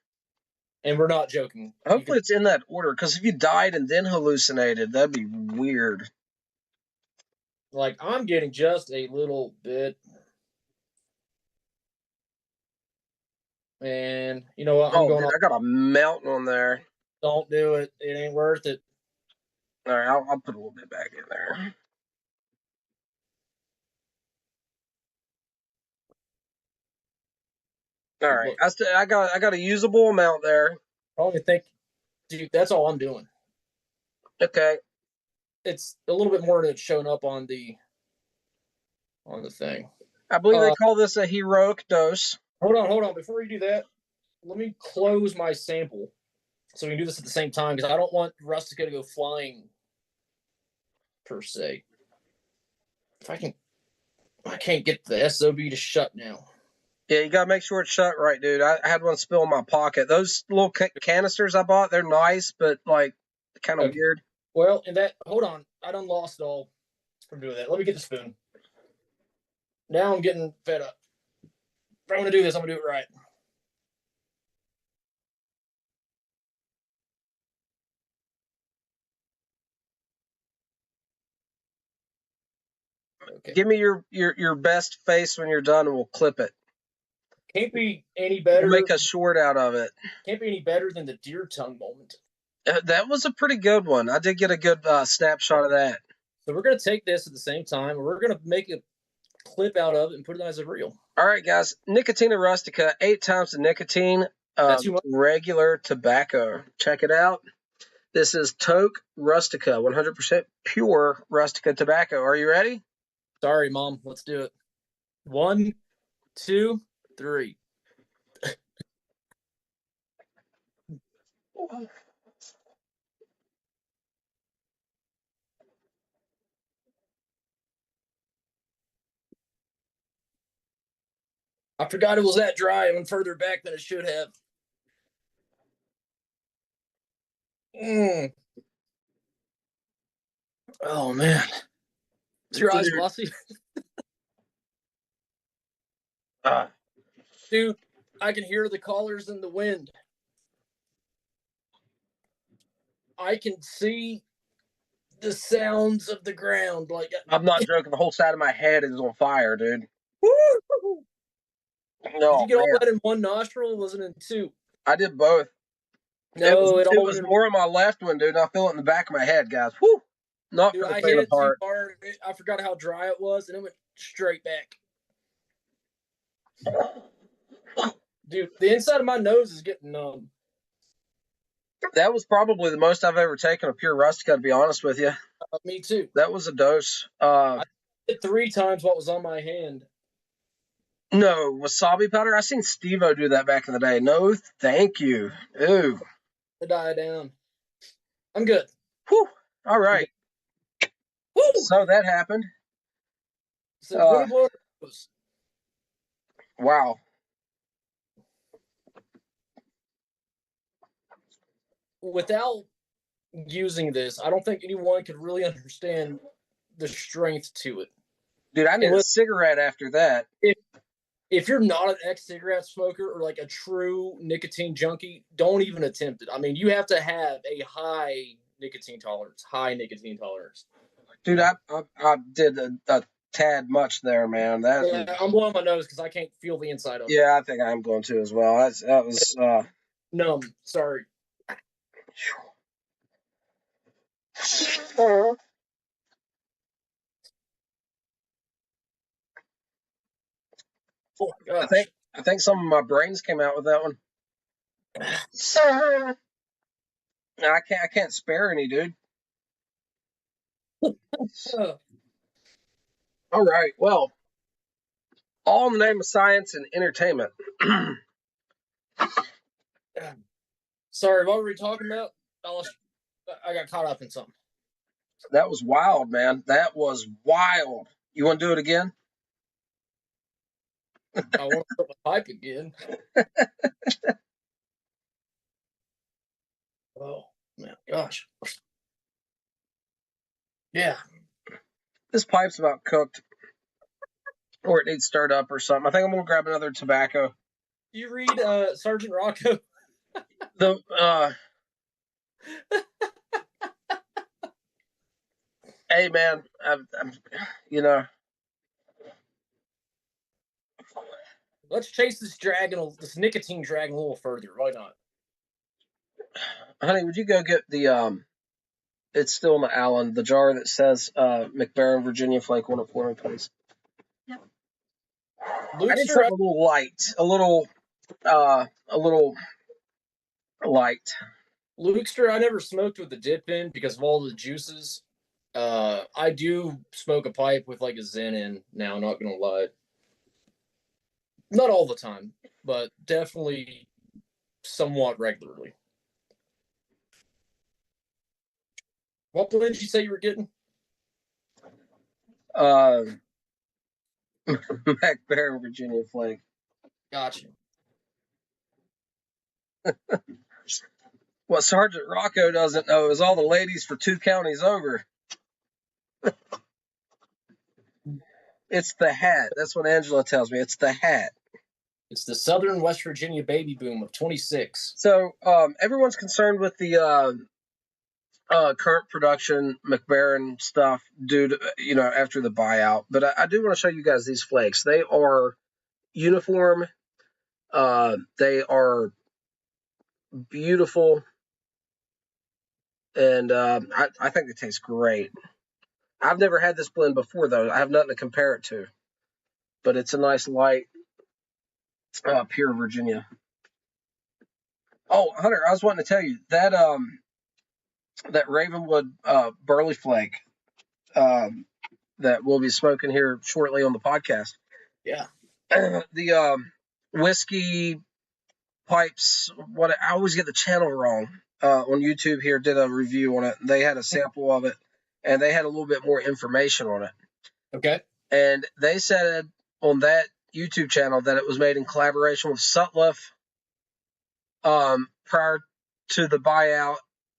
And we're not joking. Hopefully it's in that order, because if you died and then hallucinated, that'd be weird. Like, I'm getting just a little bit. And you know what? I'm going. Dude, I got a mountain on there. Don't do it. It ain't worth it. All right, I'll put a little bit back in there. All right, I got a usable amount there. I don't even think, dude. That's all I'm doing. Okay. It's a little bit more than it's showing up on the thing. I believe they call this a heroic dose. Hold on. Before you do that, let me close my sample so we can do this at the same time, because I don't want Rustica to go flying, per se. If I can't get the SOB to shut now. Yeah, you gotta make sure it's shut right, dude. I had one spill in my pocket. Those little canisters I bought, they're nice, but like kind of weird. Well, hold on, I done lost it all from doing that. Let me get the spoon. Now I'm getting fed up. If I'm gonna do this, I'm gonna do it right. Okay. Give me your best face when you're done, and we'll clip it. Can't be any better. We'll make a short out of it. Can't be any better than the deer tongue moment. That was a pretty good one. I did get a good snapshot of that. So we're gonna take this at the same time, and we're gonna make a clip out of it and put it as a reel. All right, guys. Nicotina rustica, 8 times the nicotine. Regular tobacco. Check it out. This is Toke Rustica, 100% pure rustica tobacco. Are you ready? Sorry, Mom. Let's do it. 1, 2, 3. I forgot it was that dry. I went further back than it should have. Oh, man. Is your eyes glossy? Dude, I can hear the callers in the wind. I can see the sounds of the ground. Like, I'm not joking. The whole side of my head is on fire, dude. Woo! No, did you get all that in one nostril, or was it in 2? I did both. No, it was more on my left one, dude. And I feel it in the back of my head, guys. Whoo! Not dude, for the I faint hit of heart. Too far. I forgot how dry it was, and it went straight back. Dude, the inside of my nose is getting numb. That was probably the most I've ever taken of pure rustica, to be honest with you. Me too. That was a dose. I did 3 times what was on my hand. No, wasabi powder? I seen Steve-O do that back in the day. No, thank you. Ooh. To die down. I'm good. Whew. All right. Woo! So that happened. So what about those? Wow. Without using this, I don't think anyone could really understand the strength to it. Dude, I need a cigarette after that. If you're not an ex-cigarette smoker or like a true nicotine junkie, don't even attempt it. I mean, you have to have a high nicotine tolerance. Dude, I did a tad much there, man. Yeah, I'm blowing my nose because I can't feel the inside of it. Yeah, I think I'm going to as well. That was numb. Sorry. Oh my gosh. I think some of my brains came out with that one. I can't spare any, dude. All right. Well, all in the name of science and entertainment. Sorry, what were we talking about? I got caught up in something. That was wild, man. That was wild. You want to do it again? I want to put my pipe again. Oh, man, gosh. Yeah. This pipe's about cooked. Or it needs stirred up or something. I think I'm going to grab another tobacco. You read Sergeant Rocco? Hey, man. I'm Let's chase this nicotine dragon a little further. Why not? Honey, would you go get the it's still in the Allen, the jar that says McBaron Virginia Flake 1 for me, please. Yep. I need something a little light. A little light. Lukester, I never smoked with the dip in because of all the juices. I do smoke a pipe with like a Zen in now, not gonna lie. Not all the time, but definitely somewhat regularly. What blend did you say you were getting? McBaron Virginia Flake. Gotcha. What Sergeant Rocco doesn't know is all the ladies for 2 counties over. It's the hat. That's what Angela tells me. It's the hat. It's the Southern West Virginia baby boom of 26. So everyone's concerned with the current production McBaron stuff due to, after the buyout. But I do want to show you guys these flakes. They are uniform. They are beautiful. And I think they taste great. I've never had this blend before, though. I have nothing to compare it to. But it's a nice light, pure Virginia. Oh, Hunter, I was wanting to tell you that that Ravenwood Burley Flake that we'll be smoking here shortly on the podcast. Yeah. The whiskey pipes. I always get the channel wrong. On YouTube here, did a review on it. They had a sample of it, and they had a little bit more information on it. Okay. And they said on that YouTube channel that it was made in collaboration with Sutliff prior to the buyout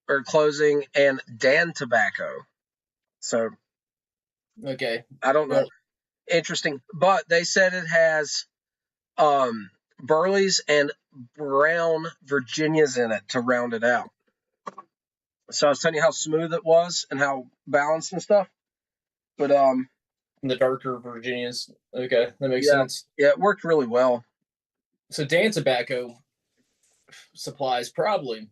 or closing, and Dan Tobacco. So, okay, I don't know. Well, interesting. But they said it has Burleys and brown Virginias in it to round it out. So I was telling you how smooth it was and how balanced and stuff. But the darker Virginias. Okay, that makes sense. Yeah, it worked really well. So Dan Tobacco supplies probably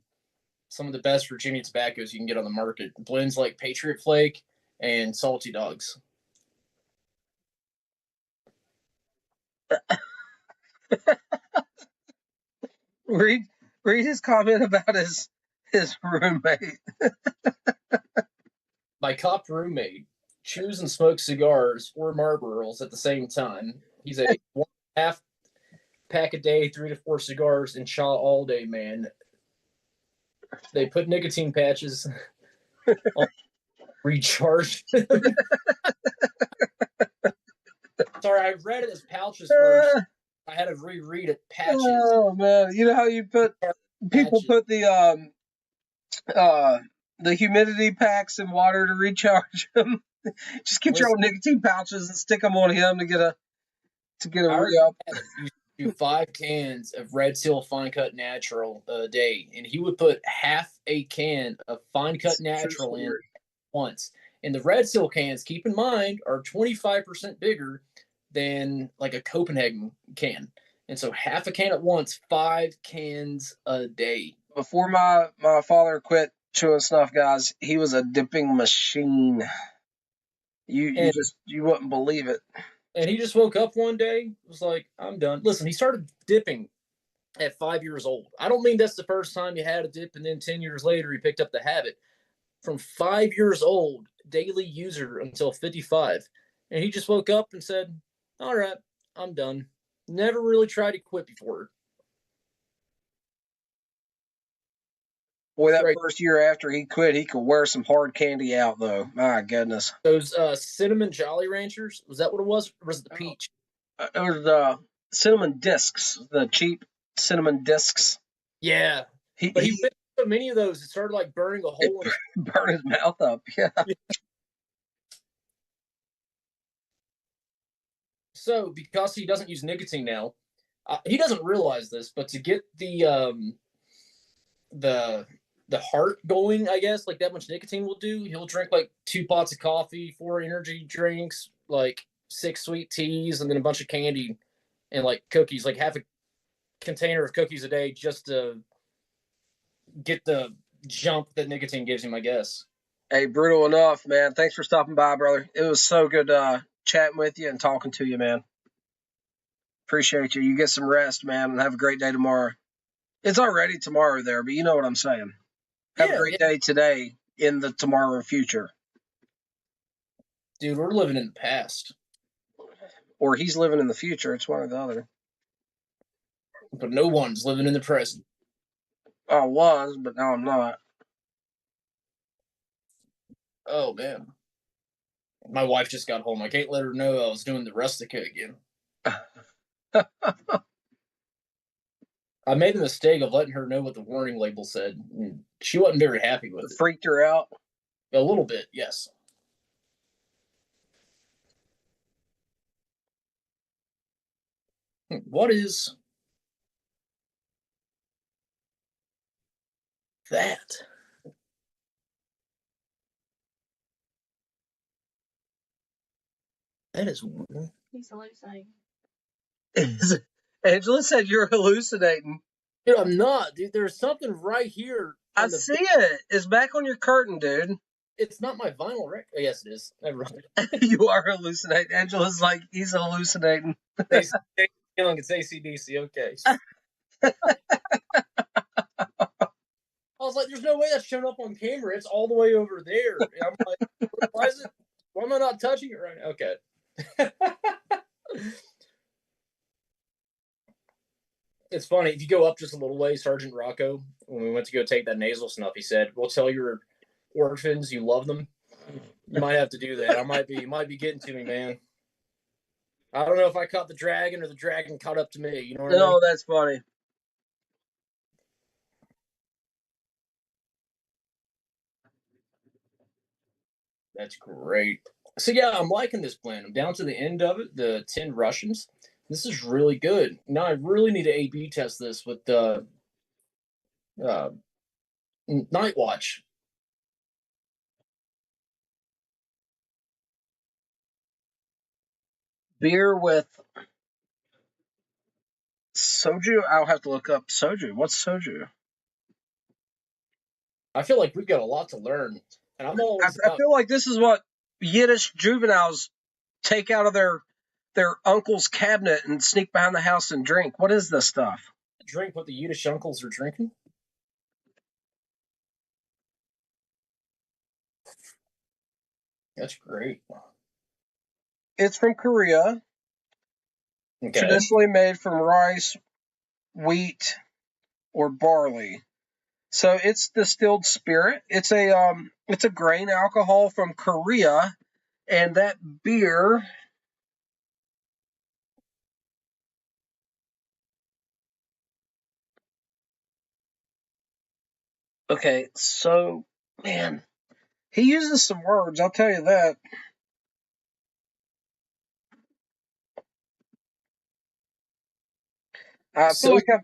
some of the best Virginia tobaccos you can get on the market. Blends like Patriot Flake and Salty Dogs. read his comment about his roommate. My cop roommate chews and smokes cigars or Marlboros at the same time. He's a 1.5 pack a day, 3 to 4 cigars, and chaw all day, man. They put nicotine patches Recharge. Sorry, I read it as pouches first. I had to reread it. Patches. Oh man, you know how you put people Patches. put the humidity packs in water to recharge them. Just get your own nicotine pouches and stick them on him to get a re-up. You do 5 cans of Red Seal Fine Cut Natural a day, and he would put half a can of Fine Cut Natural in once. And the Red Seal cans, keep in mind, are 25% bigger than like a Copenhagen can. And so half a can at once, 5 cans a day. Before my father quit chewing snuff, guys, he was a dipping machine. You wouldn't believe it. And he just woke up one day, was like, I'm done. Listen, he started dipping at 5 years old. I don't mean that's the first time he had a dip, and then 10 years later he picked up the habit. From 5 years old, daily user until 55. And he just woke up and said, all right, I'm done. Never really tried to quit before. Boy, that first year after he quit, he could wear some hard candy out, though. My goodness. Those cinnamon Jolly Ranchers, was that what it was? Or was it the peach? It was the cinnamon discs, the cheap cinnamon discs. Yeah. But he whipped so many of those, it started like burning a hole in it. Burn his mouth up, yeah. So, because he doesn't use nicotine now, he doesn't realize this, but to get the heart going, I guess, like that much nicotine will do, he'll drink like 2 pots of coffee, 4 energy drinks, like 6 sweet teas, and then a bunch of candy and like cookies, like half a container of cookies a day just to get the jump that nicotine gives him, I guess. Hey, brutal enough, man. Thanks for stopping by, brother. It was so good chatting with you and talking to you, man. Appreciate you. You get some rest, man, and have a great day tomorrow. It's already tomorrow there, but you know what I'm saying. Have a great day today in the tomorrow future. Dude, we're living in the past. Or he's living in the future. It's one or the other. But no one's living in the present. I was, but now I'm not. Oh, man. My wife just got home. I can't let her know I was doing the Rustica again. I made the mistake of letting her know what the warning label said. She wasn't very happy with it. Freaked her out? A little bit, yes. What is that? That is weird. He's hallucinating. Angela said you're hallucinating. Dude, I'm not, dude. There's something right here. I see it. It's back on your curtain, dude. It's not my vinyl record. Oh, yes, it is. Never mind. You are hallucinating. Angela's like, he's hallucinating. It's AC/DC. Okay. I was like, there's no way that's showing up on camera. It's all the way over there. And I'm like, why am I not touching it right now? Okay. It's funny. If you go up just a little way, Sergeant Rocco, when we went to go take that nasal snuff, he said, we'll tell your orphans you love them. You might have to do that. You might be getting to me, man. I don't know if I caught the dragon or the dragon caught up to me. You know what I mean? No, that's funny. That's great. So yeah, I'm liking this plan. I'm down to the end of it, the 10 Russians. This is really good. Now I really need to A/B test this with the Night Watch. Beer with soju? I'll have to look up soju. What's soju? I feel like we've got a lot to learn. And I'm always I feel like this is what Yiddish juveniles take out of their uncle's cabinet and sneak behind the house and drink. What is this stuff? Drink what the Yiddish uncles are drinking? That's great. It's from Korea. Okay. Traditionally made from rice, wheat, or barley. So it's distilled spirit. It's a grain alcohol from Korea, and that beer. Okay, so man, he uses some words. I'll tell you that. I feel So like I've.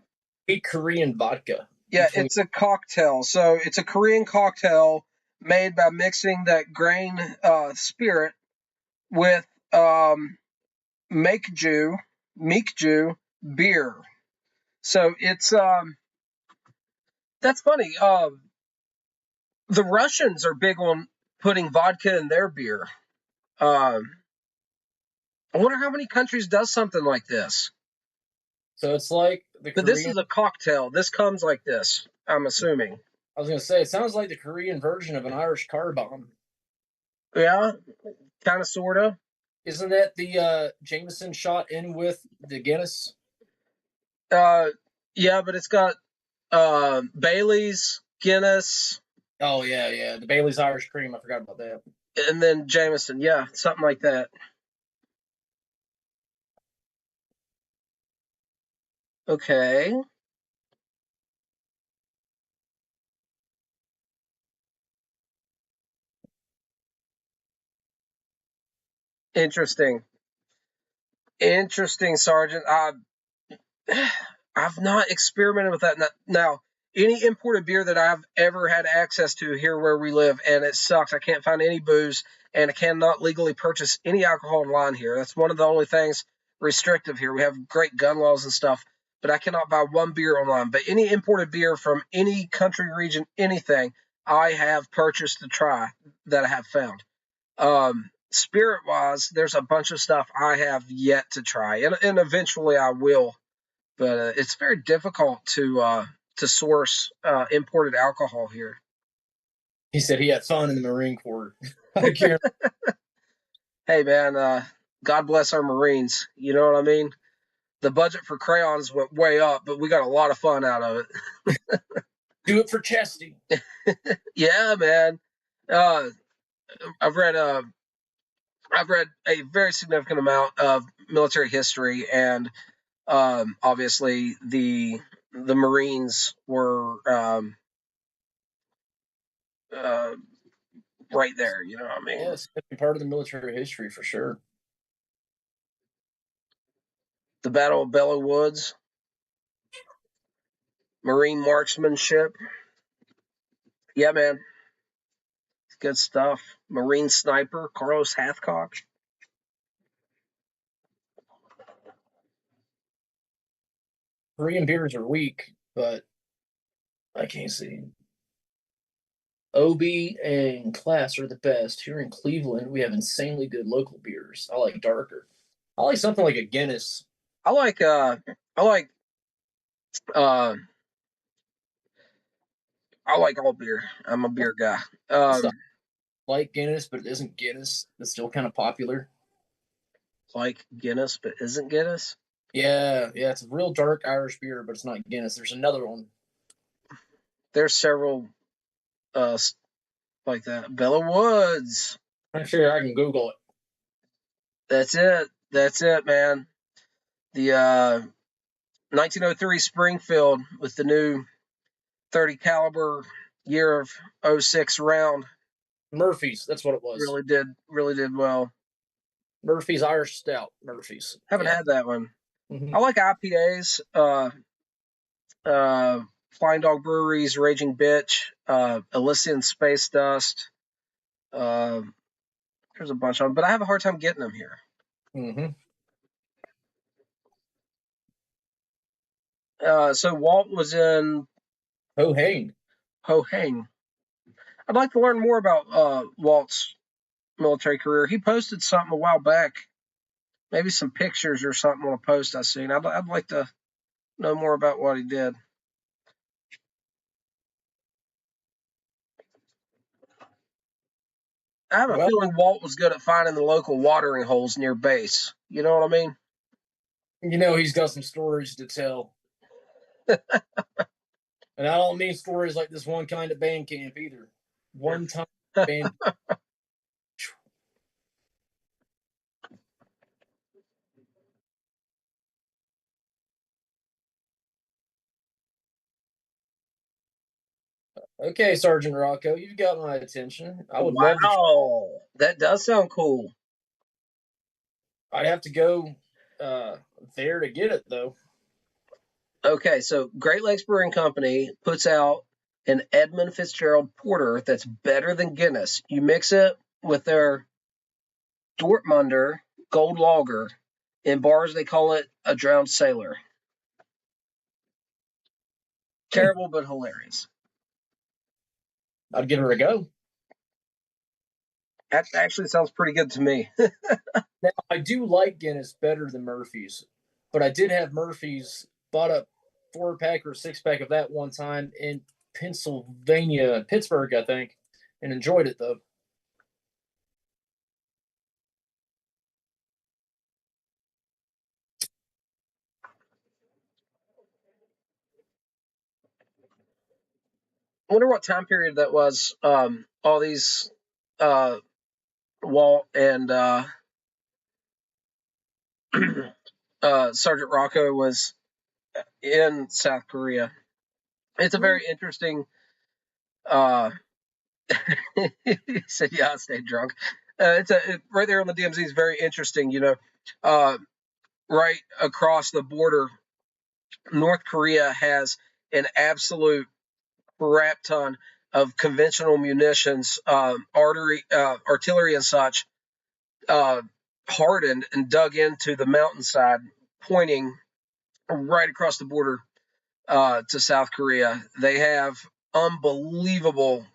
Korean vodka. Yeah, it's a cocktail. So it's a Korean cocktail made by mixing that grain spirit with Maekju, Meekju beer. So it's that's funny. The Russians are big on putting vodka in their beer. Um, I wonder how many countries does something like this. So it's like the But this Korean. is a cocktail. This comes like this. I'm assuming. I was gonna say it sounds like the Korean version of an Irish car bomb. Yeah, kind of, sort of. Isn't that the Jameson shot in with the Guinness? Yeah, but it's got Bailey's, Guinness, Oh yeah. The Bailey's Irish Cream. I forgot about that. and then Jameson. Yeah, something like that. Okay. Interesting. Interesting, Sergeant. I've not experimented with that. Now, any imported beer that I've ever had access to here where we live, and it sucks. I can't find any booze, and I cannot legally purchase any alcohol online here. That's one of the only things restrictive here. We have great gun laws and stuff, but I cannot buy one beer online. But any imported beer from any country, region, anything, I have purchased to try that I have found. Spirit wise, there's a bunch of stuff I have yet to try, and eventually I will. But it's very difficult to source imported alcohol here. He said he had fun in the Marine Corps. I can't. Hey man, God bless our Marines. You know what I mean? The budget for crayons went way up, but we got a lot of fun out of it. Do it for Chesty. Yeah, man. Uh, I've read a very significant amount of military history, and obviously the Marines were uh, right there. You know what I mean? Yes, part of the military history for sure. The Battle of Belleau Woods, Marine marksmanship. Yeah, man. Good stuff. Marine sniper, Carlos Hathcock. Korean beers are weak, but I can't see. OB and Class are the best. Here in Cleveland, we have insanely good local beers. I like darker. I like something like a Guinness. I like uh I like all beer. I'm a beer guy. Like Guinness, but it isn't Guinness. It's still kind of popular. Like Guinness, but isn't Guinness? Yeah. It's a real dark Irish beer, but it's not Guinness. There's another one. There's several like that. Belleau Woods. I'm sure I can Google it. That's it. That's it, man. The 1903 Springfield with the new 30 caliber year of 06 round. Murphy's, that's what it was. Really did well. Murphy's Irish Stout. Murphy's. Haven't had that one. Mm-hmm. I like IPAs. Flying Dog Brewery's Raging Bitch, Elysian Space Dust. There's a bunch of them, but I have a hard time getting them here. Mm-hmm. So Walt was in Ho-Hang. I'd like to learn more about Walt's military career. He posted something a while back, maybe some pictures or something on a post I seen. I'd like to know more about what he did. I have a feeling Walt was good at finding the local watering holes near base. You know what I mean? You know, he's got some stories to tell. And I don't mean stories like this one kind of band camp either. One time band. Okay, Sergeant Rocco, you've got my attention. I would love to. Wow, that does sound cool. I'd have to go there to get it though. Okay, so Great Lakes Brewing Company puts out an Edmund Fitzgerald Porter that's better than Guinness. You mix it with their Dortmunder Gold Lager. In bars, they call it a drowned sailor. Terrible, but hilarious. I'd give her a go. That actually sounds pretty good to me. Now, I do like Guinness better than Murphy's, but I did have Murphy's, bought a 4-pack or 6-pack of that one time in Pennsylvania, Pittsburgh, I think, and enjoyed it though. I wonder what time period that was. All these Walt and Sergeant Rocco was in South Korea. It's a very interesting. He said, "Yeah, I stayed drunk." Right there on the DMZ is very interesting. Right across the border, North Korea has an absolute crap ton of conventional munitions, artillery, and such, hardened and dug into the mountainside, pointing right across the border to South Korea. They have unbelievable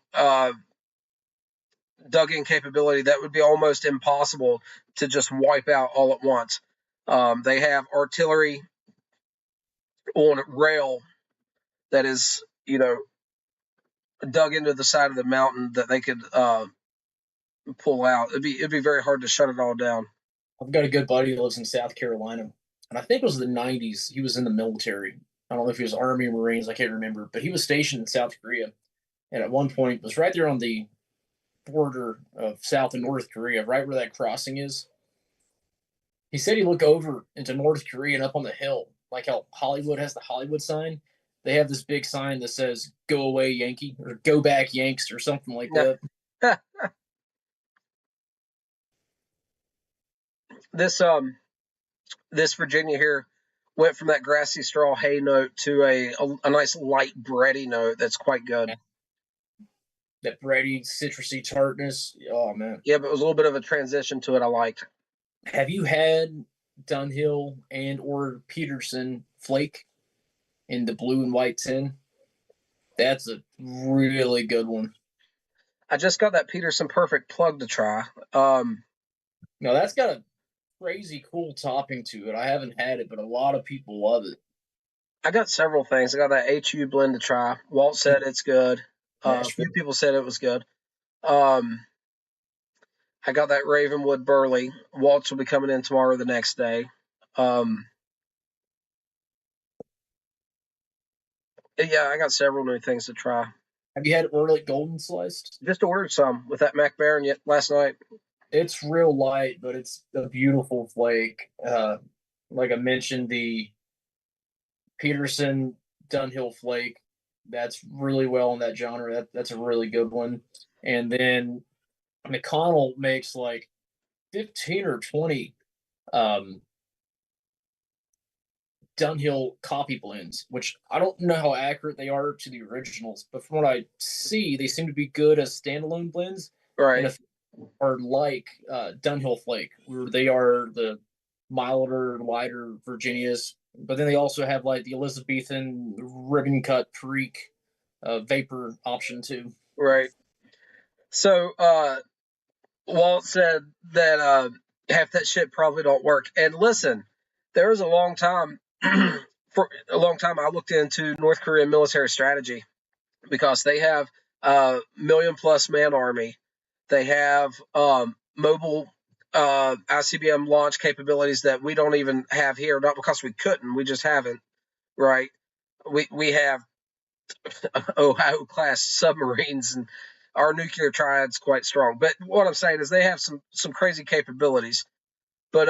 dug-in capability that would be almost impossible to just wipe out all at once. They have artillery on rail that is, dug into the side of the mountain that they could pull out. It'd be very hard to shut it all down. I've got a good buddy who lives in South Carolina, and I think it was the 90s. He was in the military. I don't know if he was Army or Marines. I can't remember, but he was stationed in South Korea, and at one point was right there on the border of South and North Korea, right where that crossing is. He said he looked over into North Korea and up on the hill, like how Hollywood has the Hollywood sign. They have this big sign that says "Go away, Yankee" or "Go back, Yanks" or something like that. This Virginia here went from that grassy straw hay note to a nice light bready note that's quite good. That bready, citrusy tartness. Oh man. Yeah, but it was a little bit of a transition to it I liked. Have you had Dunhill and or Peterson Flake in the blue and white tin? That's a really good one. I just got that Peterson Perfect plug to try. No, that's got a crazy cool topping to it. I haven't had it, but a lot of people love it. I got several things. I got that HU blend to try. Walt said it's good. A few people said it was good. I got that Ravenwood Burley. Waltz will be coming in tomorrow or the next day. Yeah, I got several new things to try. Have you had Orlick Golden Sliced? Just ordered some with that Mac Baron last night. It's real light, but it's a beautiful flake. Like I mentioned, the Peterson Dunhill Flake, that's really well in that genre. That's a really good one. And then McConnell makes like 15 or 20 Dunhill copy blends, which I don't know how accurate they are to the originals, but from what I see, they seem to be good as standalone blends. Right. And are like Dunhill Flake, where they are the milder, lighter Virginias, but then they also have like the Elizabethan ribbon cut Perique vapor option too. Right. So Walt said that half that shit probably don't work. And listen, there was a long time for a long time I looked into North Korean military strategy because they have a 1 million+ man army. They have mobile ICBM launch capabilities that we don't even have here, not because we couldn't, we just haven't, right? We have Ohio-class submarines, and our nuclear triad's quite strong. But what I'm saying is they have some crazy capabilities. But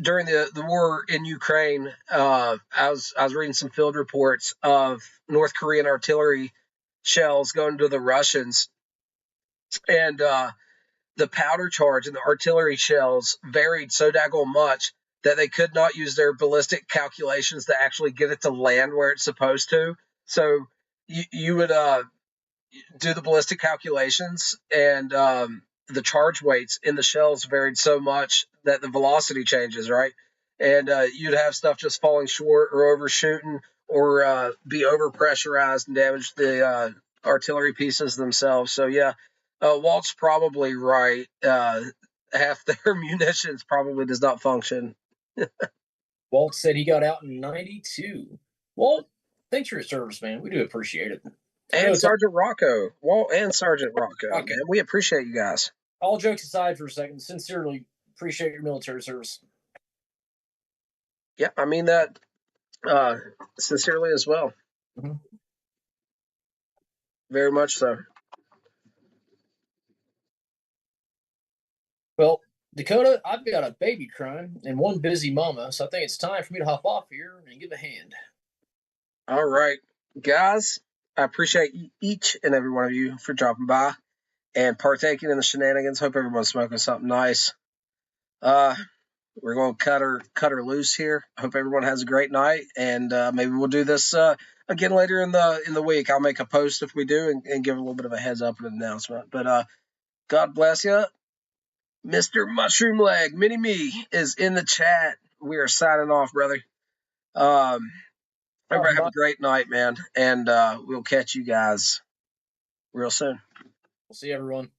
during the war in Ukraine, I was reading some field reports of North Korean artillery shells going to the Russians, and the powder charge in the artillery shells varied so daggone much that they could not use their ballistic calculations to actually get it to land where it's supposed to. So you would do the ballistic calculations, and the charge weights in the shells varied so much that the velocity changes, right? And you'd have stuff just falling short or overshooting or be overpressurized and damage the artillery pieces themselves. So, yeah, Walt's probably right. Half their munitions probably does not function. Walt said he got out in 92. Walt, thanks for your service, man. We do appreciate it. And Sergeant Rocco. Walt and Sergeant Rocco, man. We appreciate you guys. All jokes aside for a second, sincerely appreciate your military service. Yeah, I mean that sincerely as well. Mm-hmm. Very much so. Well, Dakota, I've got a baby crying and one busy mama, so I think it's time for me to hop off here and give a hand. All right, guys, I appreciate each and every one of you for dropping by and partaking in the shenanigans. Hope everyone's smoking something nice. We're going to cut her loose here. I hope everyone has a great night, and maybe we'll do this again later in the week. I'll make a post if we do and give a little bit of a heads up and an announcement. But God bless you. Mr. Mushroom Leg, Mini Me, is in the chat. We are signing off, brother. Everybody have a great night, man, and we'll catch you guys real soon. We'll see everyone.